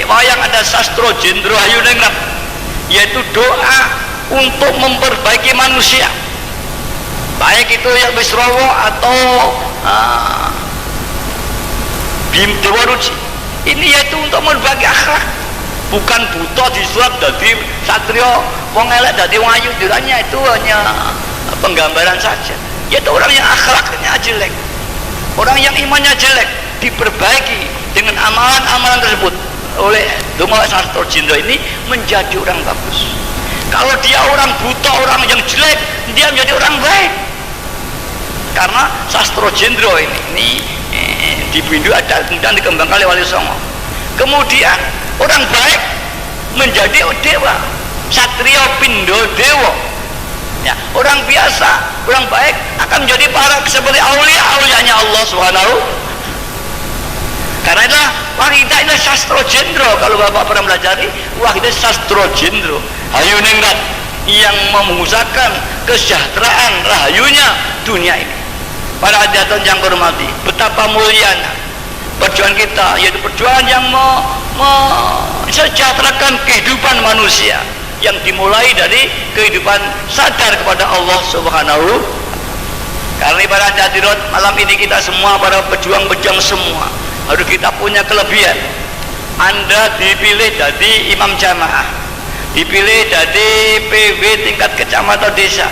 [SPEAKER 2] wayang ada sastro Jendro Hayuningrat, yaitu doa untuk memperbaiki manusia, baik itu yang Wisrowo atau Bim Dewa Ruci, ini yaitu untuk memperbaiki akhlak, bukan buta disulap dari satrio wong elek dari wong ayu. Hanya itu hanya penggambaran saja, yaitu orang yang akhlaknya jelek, orang yang imannya jelek diperbaiki dengan amalan-amalan tersebut oleh Dongo Sastro Jendro ini menjadi orang bagus. Kalau dia orang buta, orang yang jelek, dia menjadi orang baik. Karena Sastro Jendro ini di Bindu ada, kemudian dikembangkan oleh Wali Songo. Kemudian orang baik menjadi dewa, Satrio Pindo Dewa. Ya, orang biasa, orang baik akan menjadi para seperti aulia-aulianya Allah Subhanahu. Karena itulah Wahidah ini Sastro Jendro. Kalau Bapak pernah pelajari, Wahidah Sastro Jendro Hayuningrat yang mengusahakan kesejahteraan rahayunya dunia ini. Para hadirin yang hormati, betapa mulianya perjuangan kita, yaitu perjuangan yang mensejahterakan kehidupan manusia yang dimulai dari kehidupan sadar kepada Allah Subhanahu. Karena para hadirin, malam ini kita semua, para pejuang-pejuang semua, harus kita punya kelebihan. Anda dipilih jadi imam jamaah, dipilih jadi PW tingkat kecamatan desa,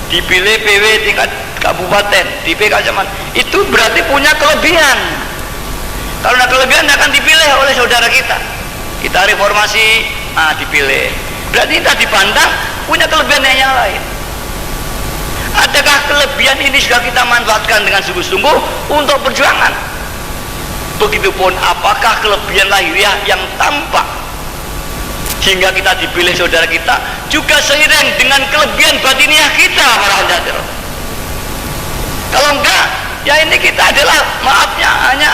[SPEAKER 2] dipilih PW tingkat kabupaten, dipilih kecamatan, itu berarti punya kelebihan. Karena kelebihan akan dipilih oleh saudara kita. Kita reformasi, dipilih, berarti kita dipandang punya kelebihan yang lain. Adakah kelebihan ini sudah kita manfaatkan dengan sungguh-sungguh untuk perjuangan? Begitupun apakah kelebihan lahiriah yang tampak hingga kita dipilih saudara kita juga seiring dengan kelebihan batiniah kita, para hadirin. Kalau enggak, ya ini kita adalah, maafnya, hanya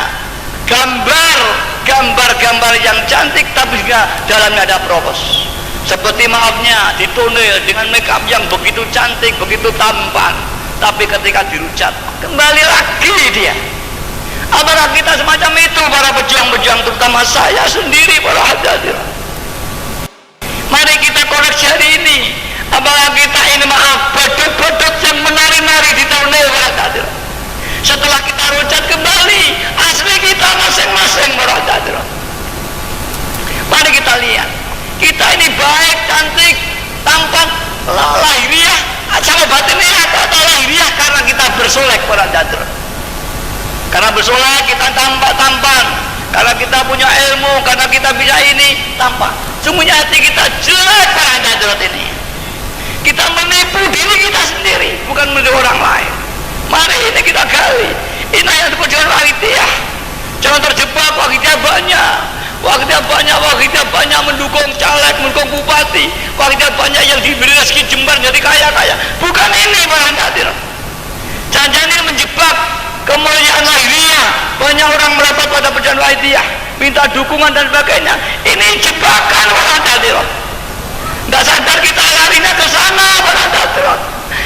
[SPEAKER 2] gambar-gambar yang cantik tapi juga dalamnya ada propos. Seperti maafnya ditonil dengan make up yang begitu cantik, begitu tampan, tapi ketika dirujak kembali lagi dia. Apakah kita semacam itu, para pejuang-pejuang, terutama saya sendiri, para hadirin? Mari kita koreksi hari ini. Apakah kita ini, maaf, badut-badut yang menari-nari di tonil, para hadirin? Setelah kita rujak kembali asli kita masing-masing, para hadirin. Mari kita lihat, kita ini baik, cantik, tampan, lahiriah, sama batiniah atau lahiriah karena kita bersolek, para hadirin. Karena bersolek kita tampan, karena kita punya ilmu, karena kita bisa ini tampan. Sungguhnya hati kita jelek, para hadirin ini. Kita menipu diri kita sendiri, bukan menipu orang lain. Mari ini kita gali. Ini yang perjuangan Wahidiyah. Jangan terjebak Wahidiyah banyak. Wahidiyah banyak mendukung caleg, mendukung bupati. Wahidiyah banyak yang diberi rezeki jembar jadi kaya-kaya. Bukan ini, para hadirin. Jangan-jangan ini menjebak kemuliaan lahiriah. Banyak orang merapat pada perjuangan Wahidiyah, minta dukungan dan sebagainya. Ini jebakan, para hadirin. Tidak sadar kita larinya ke sana, para hadirin.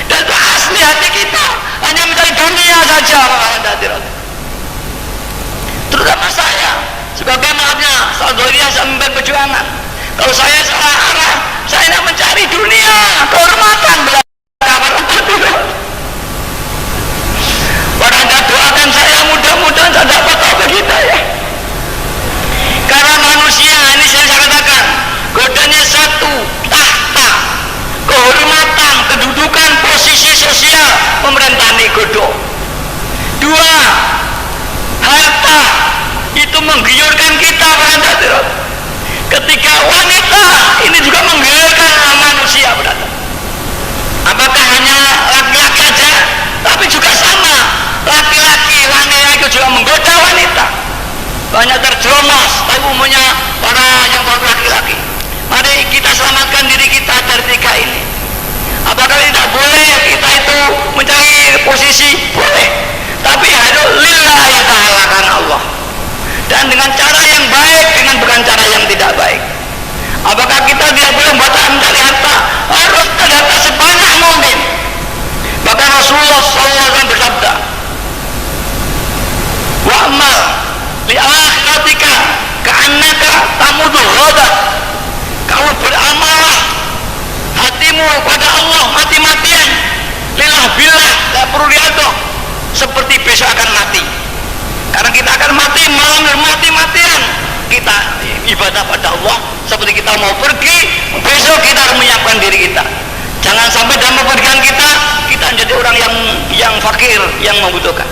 [SPEAKER 2] Dan itu asli hati kita hanya mencari dunia saja, para hadirin. Terutama saya sebagai, maafnya, Saldoriah sampai perjuangan. Kalau saya salah arah, saya tidak mencari dunia, kehormatan belakang, para hadirin. Para Anda doakan saya, mudah-mudahan saya dapat taufik hidayah. Karena manusia ini saya katakan, godanya satu, tahta, kehormatan, kedudukan, posisi sosial, pemerintahan godok. Dua, harta, itu menggiurkan kita, para hadirin. Ketiga, wanita, ini juga menggiurkan manusia, para hadirin. Apakah hanya itu juga menggoda wanita, banyak terjerumus, tapi umumnya para yang baru laki-laki. Mari kita selamatkan diri kita dari tiga ini. Apakah tidak boleh kita itu mencari posisi? Boleh, tapi harus lillahi ta'ala, karena Allah, dan dengan cara yang baik, dengan bukan cara yang tidak baik. Apakah kita tidak boleh mencari harta? Harus ada harta sebanyak mungkin. Bahkan Rasulullah SAW bersabda, wa'amal li'akhiratika ka'annaka tamudul roda. Kamu beramallah hatimu kepada Allah mati-matian, lillah billah, tidak perlu diadoh, seperti besok akan mati. Karena kita akan mati malam mati-matian. Kita ibadah pada Allah seperti kita mau pergi, besok kita harus menyiapkan diri kita. Jangan sampai dalam pergian kita menjadi orang yang fakir, yang membutuhkan.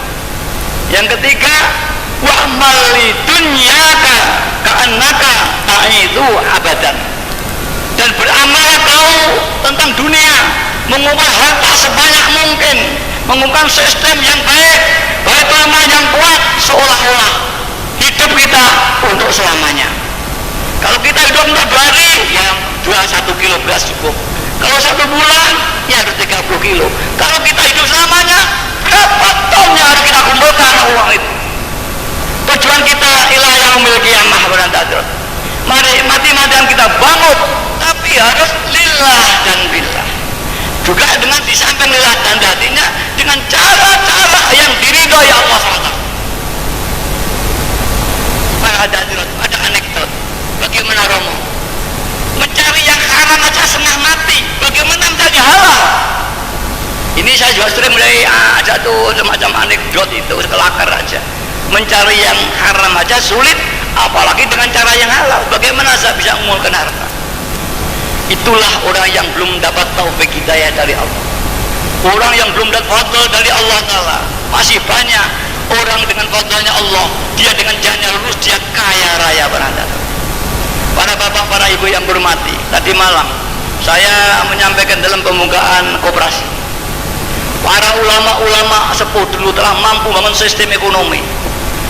[SPEAKER 2] Yang ketiga, wa'mal lidunyaka ka'annaka ta'idu abadan. Dan beramal kau tentang dunia, mengumpulkan harta sebanyak mungkin, mengumpulkan sistem yang baik, baitul mal yang kuat, seolah-olah hidup kita untuk selamanya. Kalau kita hidup untuk 2 hari, ya 1 kilo beras cukup. Kalau 1 bulan, ya harus 30 kilo. Kalau kita hidup selamanya, berapa ton yang harus kita kumpulkan uang itu? Tujuan kita ilah yang memiliki amah berantadur. Mari mati-matian kita bangun, tapi harus lillah dan billah. Juga dengan di samping lillah dan hatinya, dengan cara-cara yang diridhoi Allah SWT. Ada anekdot. Bagaimana Romo mencari yang haram aja setengah mati, bagaimana mencari halal? Ini saya juga sering mulai ada tuh semacam anekdot itu, kelakar aja. Mencari yang haram aja sulit, apalagi dengan cara yang halal. Bagaimana saya bisa mengumpulkan harta? Itulah orang yang belum dapat taufik hidayah dari Allah, orang yang belum dapat fadl dari Allah Ta'ala. Masih banyak orang dengan fadlnya Allah, dia dengan jalannya lurus, dia kaya raya berantakan. Para bapak, para ibu yang berhormati, tadi malam saya menyampaikan dalam pembukaan koperasi, para ulama-ulama sepuh dulu telah mampu membangun sistem ekonomi.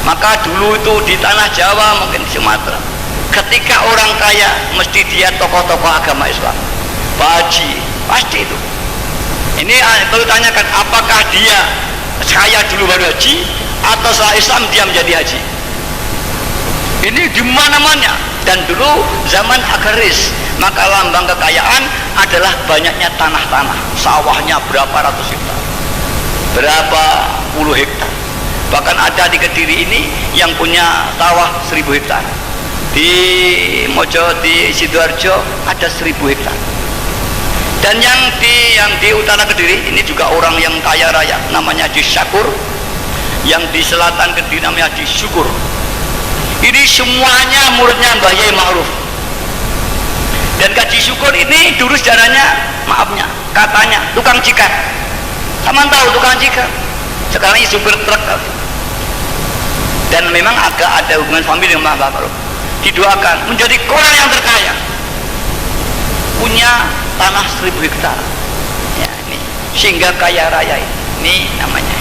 [SPEAKER 2] Maka dulu itu di tanah Jawa, mungkin di Sumatera, ketika orang kaya mesti dia tokoh-tokoh agama Islam, Pak Haji, pasti itu. Ini perlu tanyakan, apakah dia kaya dulu baru haji, atau setelah Islam dia menjadi haji? Ini di mana-mana. Dan dulu zaman agraris, maka lambang kekayaan adalah banyaknya tanah-tanah, sawahnya berapa ratus hektar, berapa puluh hektar. Bahkan ada di Kediri ini yang punya sawah 1000 hektar, di Sidoarjo ada 1000 hektar. Dan yang di utara Kediri ini juga orang yang kaya raya, namanya Haji Syakur. Yang di selatan Kediri namanya Haji Syukur. Ini semuanya muridnya Mbah Yai Ma'ruf. Dan Haji Syukur ini dulu sejarahnya, maafnya, katanya tukang cikat. Sama tahu tukang cikat? Sekarang ini supir truk. Dan memang agak ada hubungan famili dengan Mbah Ma'ruf. Didoakan menjadi orang yang terkaya, punya tanah 1000 hektar. Ya, ini sehingga kaya raya ini namanya.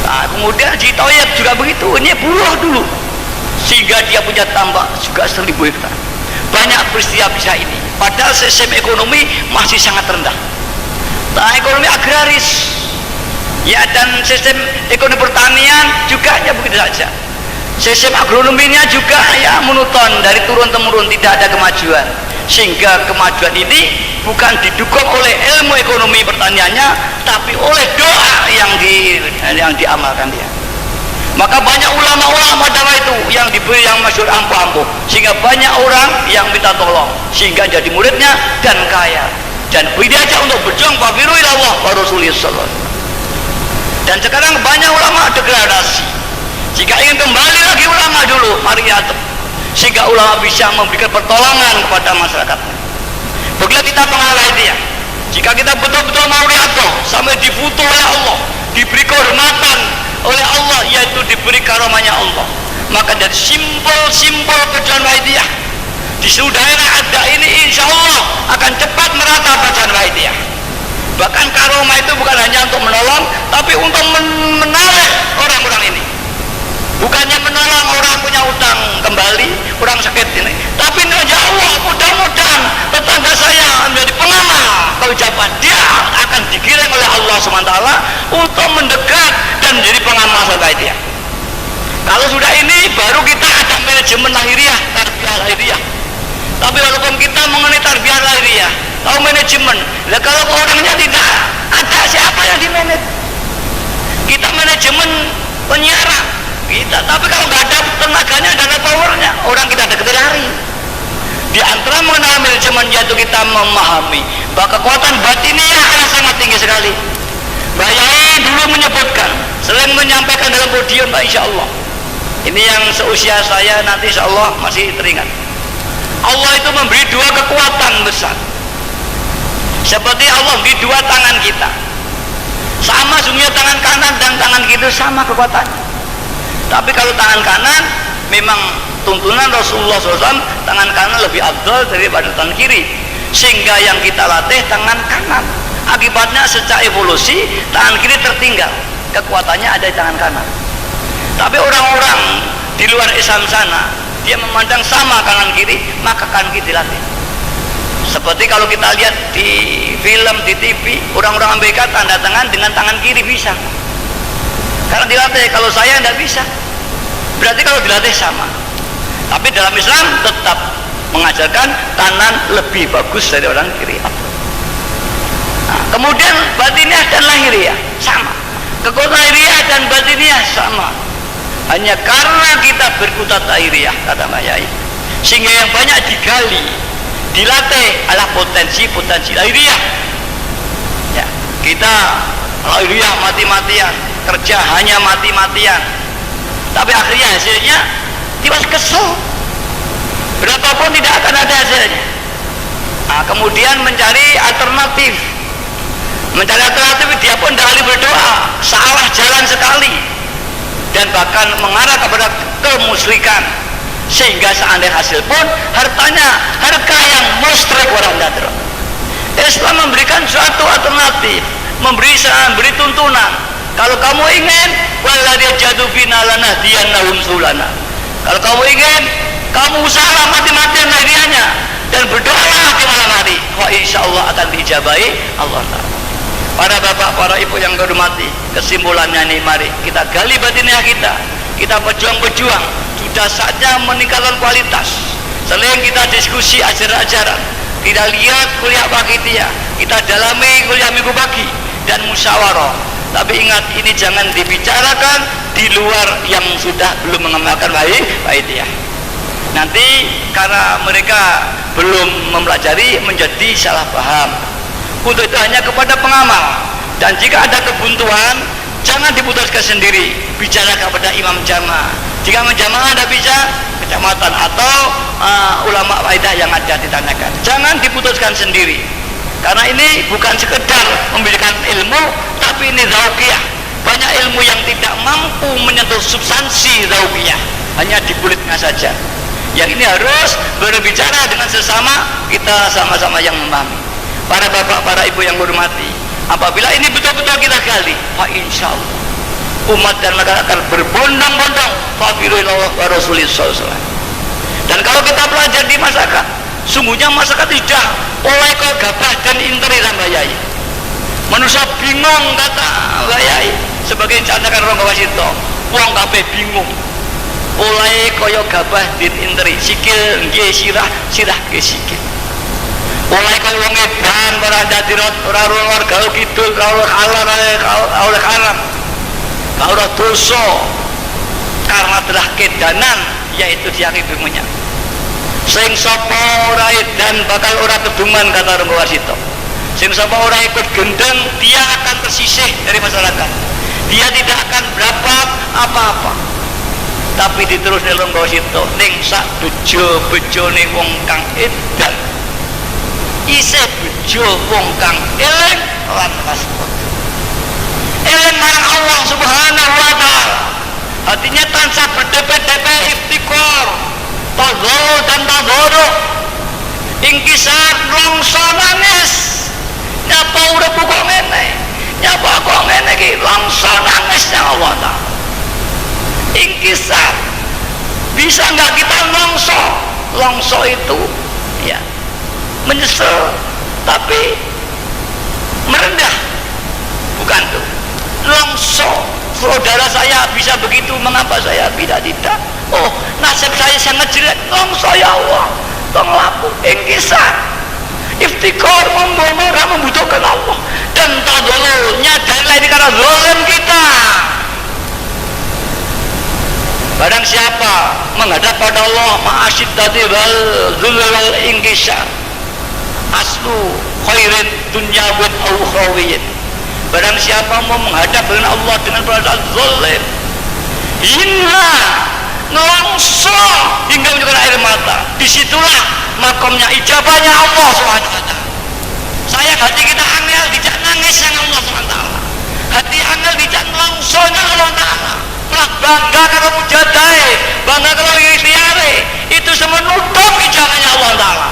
[SPEAKER 2] Nah, kemudian Haji Toyib juga begitu, ini buruh dulu, sehingga dia punya tambak juga 1000 hektar. Banyak peristiwa bisa ini, padahal sistem ekonomi masih sangat rendah. Nah, ekonomi agraris, ya, dan sistem ekonomi pertanian juga ya begitu saja. Sistem agronominya juga ya monoton, dari turun temurun, tidak ada kemajuan. Sehingga kemajuan ini bukan didukung oleh ilmu ekonomi pertaniannya, tapi oleh doa yang diamalkan dia. Maka banyak ulama-ulama dakwah itu yang diberi yang masyhur ampuh-ampuh, sehingga banyak orang yang minta tolong, sehingga jadi muridnya dan kaya, dan beri diajak untuk berjuang fafiru ilallah wa rasulih sallallahu alaihi wasallam. Dan sekarang banyak ulama degradasi. Jika ingin kembali lagi ulama dulu, mari adab, sehingga ulama bisa memberikan pertolongan kepada masyarakat. Begitu kita mengalahi dia. Jika kita betul-betul mau riadoh sampai difoto oleh Allah, diberi kehormatan oleh Allah, yaitu diberi karomahnya Allah, maka dari simbol-simbol perjuangan Wahidiyah di seluruh daerah ada ini, insya Allah akan cepat merata perjuangan Wahidiyah. Bahkan karomah itu bukan hanya untuk menolong, tapi untuk menarik orang-orang ini. bukannya menolong orang punya utang kembali, orang sakit ini, tapi ya Allah, mudah-mudahan tetangga saya menjadi pengamal keucapan, dia akan digiring oleh Allah SWT untuk mendekat dan menjadi pengamal sampai dia. Kalau sudah ini baru kita ada manajemen lahiriah, tarbiyah lahiriah. Tapi walaupun kita mengenai tarbiyah lahiriah, tahu manajemen, nah kalau orangnya tidak ada, siapa yang di manage? Kita manajemen penyiaran kita, tapi kalau nggak ada tenaganya, nggak ada powernya, orang kita ada lari. Di antara mengenal manajemen yaitu kita memahami bahwa kekuatan batiniah adalah sangat tinggi sekali. Mbak Yai dulu menyebutkan, selain menyampaikan dalam podium, Mbak, insya Allah ini yang seusia saya nanti insya Allah masih teringat. Allah itu memberi dua kekuatan besar, seperti Allah memberi dua tangan kita, sama sebenarnya tangan kanan dan tangan kiri itu sama kekuatannya. Tapi kalau tangan kanan memang tuntunan Rasulullah SAW, tangan kanan lebih afdal daripada tangan kiri, sehingga yang kita latih tangan kanan. Akibatnya secara evolusi tangan kiri tertinggal, kekuatannya ada di tangan kanan. Tapi orang-orang di luar Islam sana, dia memandang sama kanan kiri, maka kanan kiri dilatih. Seperti kalau kita lihat di film, di TV, orang-orang Amerika tanda tangan dengan tangan kiri bisa, karena dilatih. Kalau saya tidak bisa, berarti kalau dilatih sama. Tapi dalam Islam tetap mengajarkan kanan lebih bagus dari orang kiri. Nah, kemudian batiniah dan lahiriah sama, kekuatan lahiriah dan batiniah sama. Hanya karena kita berkutat lahiriah, kata Mbak Yai, sehingga yang banyak digali, dilatih adalah potensi-potensi lahiriah. Ya, kita lahiriah mati-matian, kerja hanya mati-matian, tapi akhirnya hasilnya tiba kesel, berapapun tidak akan ada hasilnya. Nah, kemudian mencari alternatif, dia pun tidak ahli berdoa, salah jalan sekali, dan bahkan mengarah kepada kemusyrikan, sehingga seandainya hasil pun hartanya harga yang musrik orang dadro. Islam memberikan suatu alternatif, memberi tuntunan. Kalau kamu ingin, waladhi jadu bina lana diyanahum sulana. Kalau kamu ingin, kamu usaha mati-matian lahiriahnya dan berdoalah di malam hari, wa insya Allah akan diijabahi Allah Ta'ala. Para bapak, para ibu yang kehormati, kesimpulannya nih, mari kita gali batiniah kita berjuang-berjuang. Sudah saatnya meningkatkan kualitas. Selain kita diskusi ajaran-ajaran, kita lihat kuliah pagi kita dalami kuliah minggu pagi dan musyawarah. Tapi ingat, ini jangan dibicarakan di luar yang sudah belum mengamalkan baitiyah. Nanti karena mereka belum mempelajari menjadi salah paham. Untuk itu hanya kepada pengamal, dan jika ada kebuntuan jangan diputuskan sendiri, bicara kepada imam jamaah. Jika imam jamaah ada bisa kecamatan atau ulama waidah yang ada ditanyakan, jangan diputuskan sendiri, karena ini bukan sekedar memberikan ilmu, tapi ini zauqiyah. Banyak ilmu yang tidak mampu menyentuh substansi zauqiyah, hanya di kulitnya saja. Yang ini harus berbicara dengan sesama kita, sama-sama yang memahami. Para bapak, para ibu yang hormati, apabila ini betul-betul kita gali, fa insya Allah umat dan negara akan berbondong-bondong fa'firullah wa rasulullah. Dan kalau kita belajar di masyarakat, sungguhnya masyarakat sudah mulai kau gabah dan interi Mbak Yai. Manusia bingung, kata Mbak Yai, sebagai candakan orang Wasito, uang kabeh bingung, mulai koyo gabah dan interi, sikil nggih sirah, sirah nggih sikil. Mulai kau wong edan ora dadi ora luar gaul kidul ora halal oleh haram. Ora dosa karena telah kedanan, yaitu dia kedumunnya. Sing sapa ora edan bakal ora keduman, kata Rangga Wasito. Sing sapa ora ikut gendeng, dia akan tersisih dari masyarakat. Dia tidak akan dapat apa-apa. Tapi diterus dari Rangga Wasito, ning sak bejo-bejone wong kang edan isih bejo wong kang eling lan waspada. Eling marang Allah Subhanahu wa taala. Hatinya tansah berdep-dep iftikor, tadhuru dan tadhuru. Ingkisar longso nangis. Nyapa urip kok ngene. Nyapa kok ngene iki longso nangis ya Allah taala. ingkisar. Bisa nggak kita longso? Longso itu ya menyesal tapi merendah, bukan tuh. Longso, saudara saya bisa begitu, mengapa saya tidak? Oh, nasib saya sangat jelek. Longso ya Allah, tong laku ingkisar, iftikor, membutuhkan Allah, dan tadulu nyadarilah ini karena zalim kita. Barang siapa menghadap pada Allah ma'asyiddati wal zulul wal ingkisar, aslu khairin dunyawin au ukhrawiyyin. Barang siapa mau menghadap dengan Allah dengan perasaan zalim, hina, nelongso hingga menunjukkan air mata, disitulah makomnya ijabahnya Allah SWT. Saya hati kita angel tidak nangis yang Allah SWT, hati angel tidak nelongsonya Allah Ta'ala. Malah bangga kalau mujadai, bangga kalau ikhtiare, itu semua nutup ijabahnya Allah Ta'ala.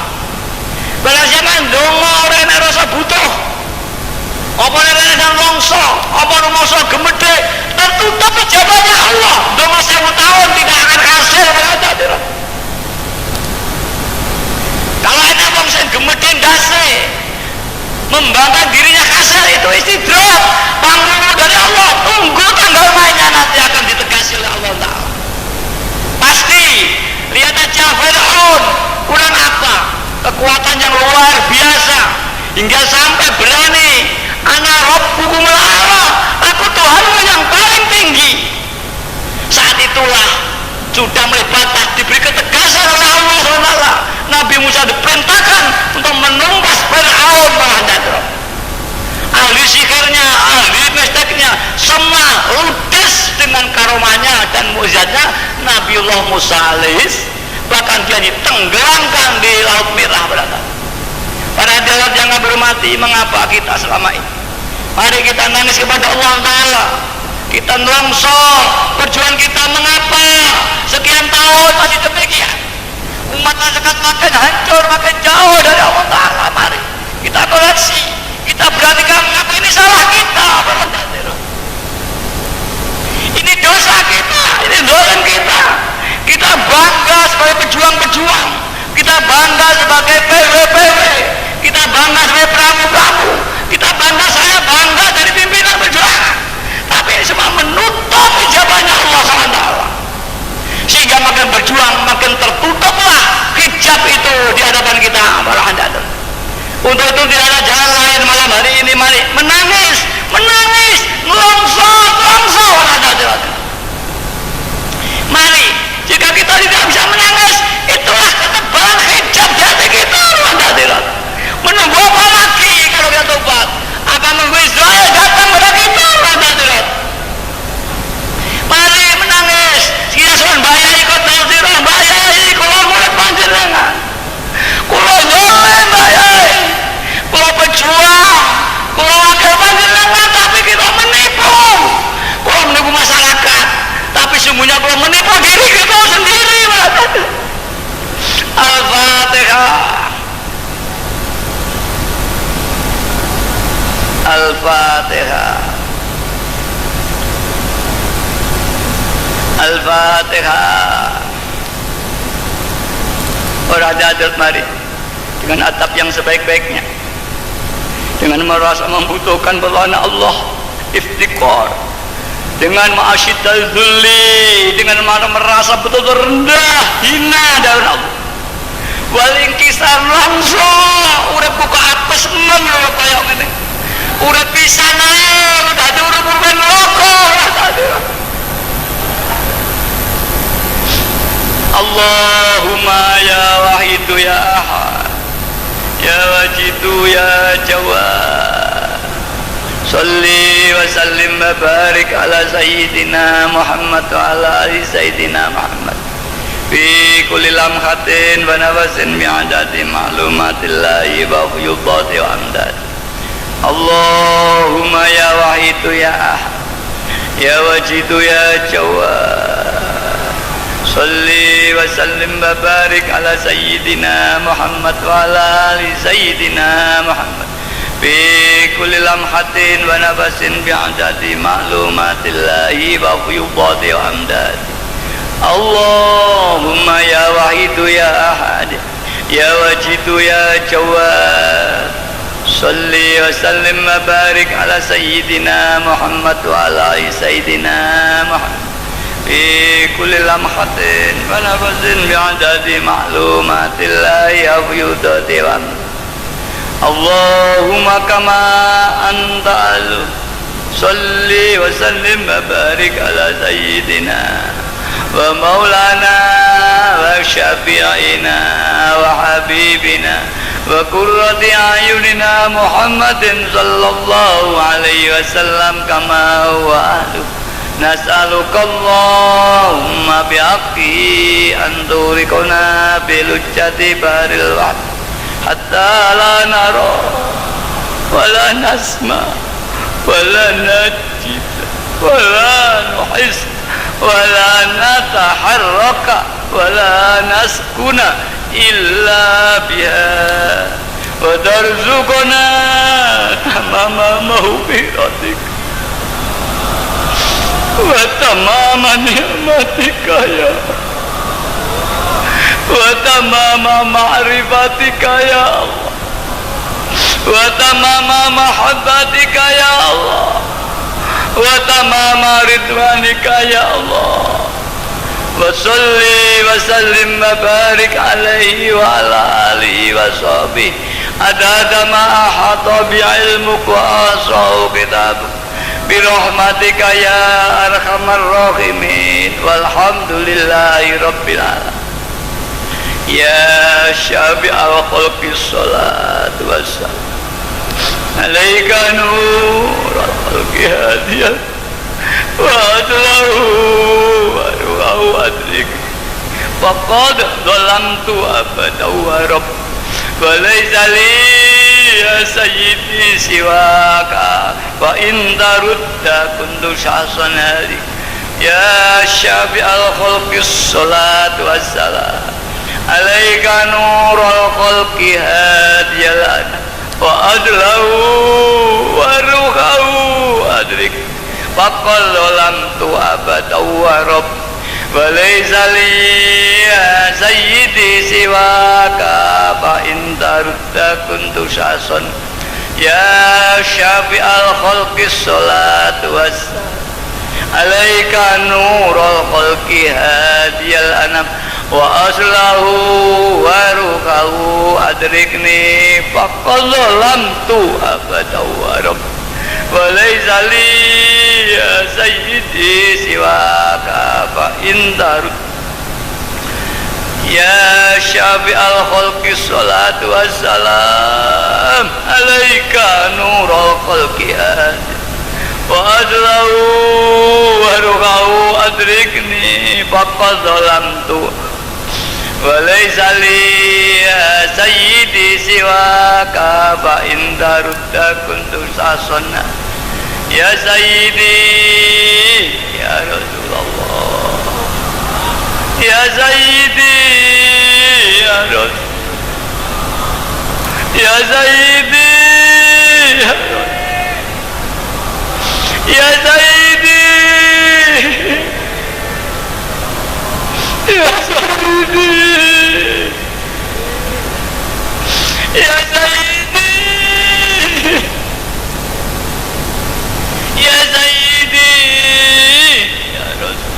[SPEAKER 2] Barang siapa ndonga ora enak rasa butuh, apa nek longso, apa rumangsa gemedhe, tertutup ijabahnya Allah. Ndonga 1000 tahun tidak akan hasil berada. Kalau ada wong sing gemedhe ndase membanggakan dirinya hasil, itu istidrak, panggung dari Allah. Tunggu tanggal mainnya, nanti akan ditegasi oleh Allah Ta'ala. Pasti lihat aja Fir'aun, kurang apa? Kekuatan yang luar biasa hingga sampai berani, ana rabbukumul a'la, aku Tuhanmu yang paling tinggi. Saat itulah sudah mulai batas, diberi ketegasan oleh Allah SWT. Nabi Musa diperintahkan untuk menumpas Fir'aun menghadap. Ahli sihirnya, ahli mesteknya, semua ludes dengan karomanya dan mukjizatnya Nabiullah Musa alaihis. Bahkan dia ditenggelamkan di Laut Merah berada. Para hadirat yang berhormati, mengapa kita selama ini? Mari kita nangis kepada Allah Ta'ala. Kita nelongso perjuangan kita, mengapa sekian tahun masih demikian? Umat masyarakat makin hancur, makin jauh dari Allah Ta'ala. Mari kita koreksi, kita beranikan mengapa ini salah kita. Ini dosa kita, ini zalim kita. Kita bangga sebagai pejuang-pejuang, kita bangga sebagai PW-PW, kita bangga sebagai pramu-pramu, kita bangga, saya bangga dari pimpinan perjuangan. Tapi ini semua menutup ijabahnya Allah SWT, sehingga makin berjuang makin tertutuplah hijab itu di hadapan kita. Untuk itu tidak ada jalan lain malam hari ini. Mari menangis, nelongso. Mari, jika kita tidak bisa menangis, itulah ketebalan hijab di hati kita. Menunggu apa lagi kalau kita tobat? Apa menunggu Israel datang pada kita? Mari menangis. Kita sudah bayai kota Zirah, bayai kalau murid panjenengan, kalau nyoleh bayai, kalau pejuang, kalau wakil panjenengan, tapi kita menipu. Kalau menipu masyarakat, tapi sungguhnya kalau menipu diri kita sendiri. Al-Fatihah. Al-Fatihah. Al-Fatihah. Orang hadirat mari dengan atap yang sebaik-baiknya, dengan merasa membutuhkan pertolongan Allah, iftikar, dengan ma'asyiddal zulli, dengan merasa betul-betul rendah, hina dari Allah, wal ingkisar langsung urip buka apes men kaya ngene, urip pisan ae dadi urip ben loko. Allahumma ya wahidu ya ahad, ya wajidu ya jawad, salli wa sallim wa barik ala sayyidina Muhammad wa ala ali sayyidina Muhammad fi kulli lamhatin wa nafasin mi'adati ma'lumatillahi wa fuyudati wa amdad. Allahumma ya wahidu ya ahad, ya wajidu ya jawad, salli wa sallim wa barik ala sayyidina Muhammad wa ala ali sayyidina Muhammad fi kulli lamhatin wa nafasin bi'adadi ma'lumatillahi wa fuyudati wa amdad. Allahumma ya wahidu ya ahad ya wajidu ya jawad salli wa sallim wa barik ala sayyidina Muhammad wa ala sayyidina Muhammad fi kulli lamhatin wa nafasin bi'adadi ma'lumatillahi afyudati wa Allahumma kama anta alu salli wa sallim wa barik ala sayyidina wa maulana wa syafi'ina wa habibina wa qurrati ayunina Muhammadin sallallahu alaihi wasallam kama huwa ahlu nas'aluka Allahumma bi'aqi an turikuna bilujjati baril wahd hatta la nara wa la nasma wa la najid wa la nuhis wala nataharraka wala naskuna illa biha wa tarzuqna tamama mahfiratik wa tamama ni'matika ya wa tamama ma'rifatika ya Allah wa tamama mahabbatika ya Allah wa tamama ridwanika ya Allah wa salli wa sallim wa barik alaihi wa ala alihi wa sahbihi adada ma ahata bi ilmuka wa asahu kitabuk bi rahmatika ya arhamar rahimin walhamdulillahi rabbil alamin ya syafi'al khalqi salatu wassalam alaika nurul khalqi hadiyah wa adlahu wa ruhahu adlik faqad dhalamtu abada wa rabb wa laysa li ya sayyidi siwaka wa in tarudda kuntu syahsan halik ya syafi'al khalqi salatu wassalam alaika nurul khalqi hadiyah wa adlahu wa ruhahu adrik faqal lam tu abada wa rabb wa laysa li ya sayyidi siwaka fa in tarudda kuntu syason ya syafi'al khalqi salatu wassalam alaika nurul khalqi hadiyal anam wa aslahu wa ruhahu adrikni faqad lamtu abada wa rabb wa laysa li ya sayyidi siwaka fa in tarud ya syafi'al khalqi salatu wassalam alaika nurul khalqi wa aslahu wa ruhahu adrikni faqad lamtu wa laysa li ya sayyidi siwaka fa in tarudda kuntu sasana ya sayyidi ya Rasulullah ya sayyidi ya Rasul ya sayyidi ya Rasul ya sayyidi ya sayyidi ya sayyidi ya sayyidi ya Rasul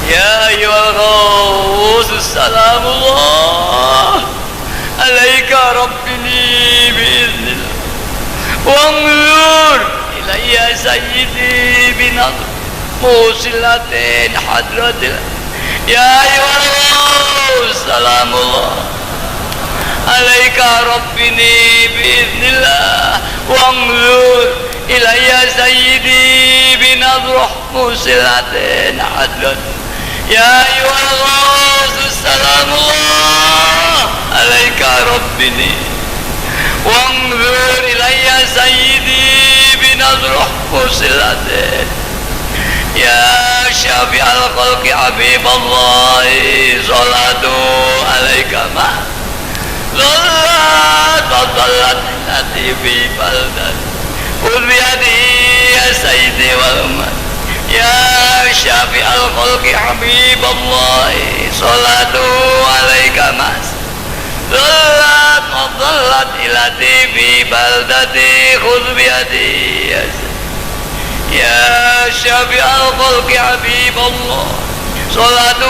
[SPEAKER 2] ya ayyuhal ghaus salamullah alaika rabbini biiznillah wanzur ilayya sayyidi binadr musilatin hadratil ya ayyuhal salamullah alaika rabbini biiznillah wanzur ilayya sayyidi binadr musilatin hadrat ya ayyuhal salamullah alaika rabbini wanzur ilayya sayyidi binadr musilatin ya syafi'al khalqi habiballahi salatu alaika ma dhallat nati fi baldan udbiyadi ya sayyidi wal ummat ya syafi'al khalqi Habibullah salatu alaika mas dhallat wa dhallat ilati fi baldati khudh biyadi ya syafi'al khalqi Habibullah salatu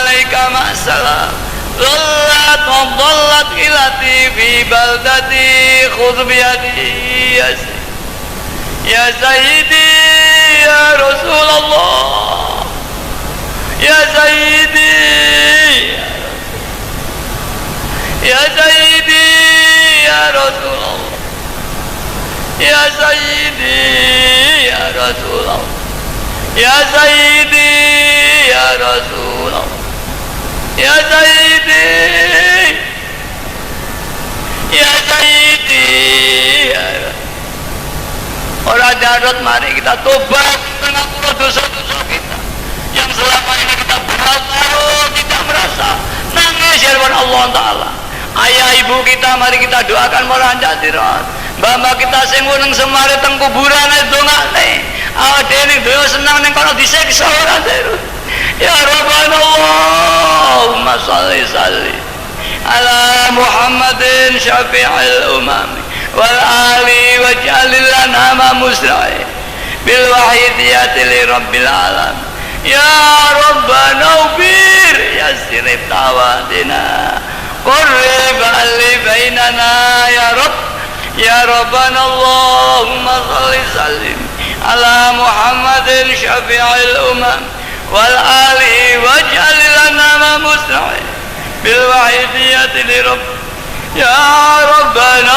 [SPEAKER 2] alaika mas salam dhallat wa dhallat ilati fi baldati khudh biyadi ya sayyidi ya Rasulullah ya sayyidi ya sayyidi ya Rasulullah ya sayyidi ya Rasulullah ya sayyidi ya Rasulullah ya sayyidi ya sayyidi ya Rasulullah. Orang darurat, mari kita tobat mengapura dosa-dosa kita yang selama ini kita berat taruh, tidak merasa nangis ya Allah Ta'ala. Ayah ibu kita mari kita doakan moranjak dirat. Mbak kita sing nang semare teng kuburan dongane awake dhewe dhewe senang ning kono disiksa ora terus. Ya Rabbana Allahumma shalli salli ala Muhammadin syafi'il umam wal ali waj'alil lana ma musra'i bil wahidiyati li rabbil alam ya Rabbana ubir yassir tawadina qurrib ali bainana ya Rabb ya Rabbana Allahumma shalli sallim ala Muhammadin syafi'il umam wal ali waj'alil lana ma musra'i bil wahidiyati li rabb ya Rabbana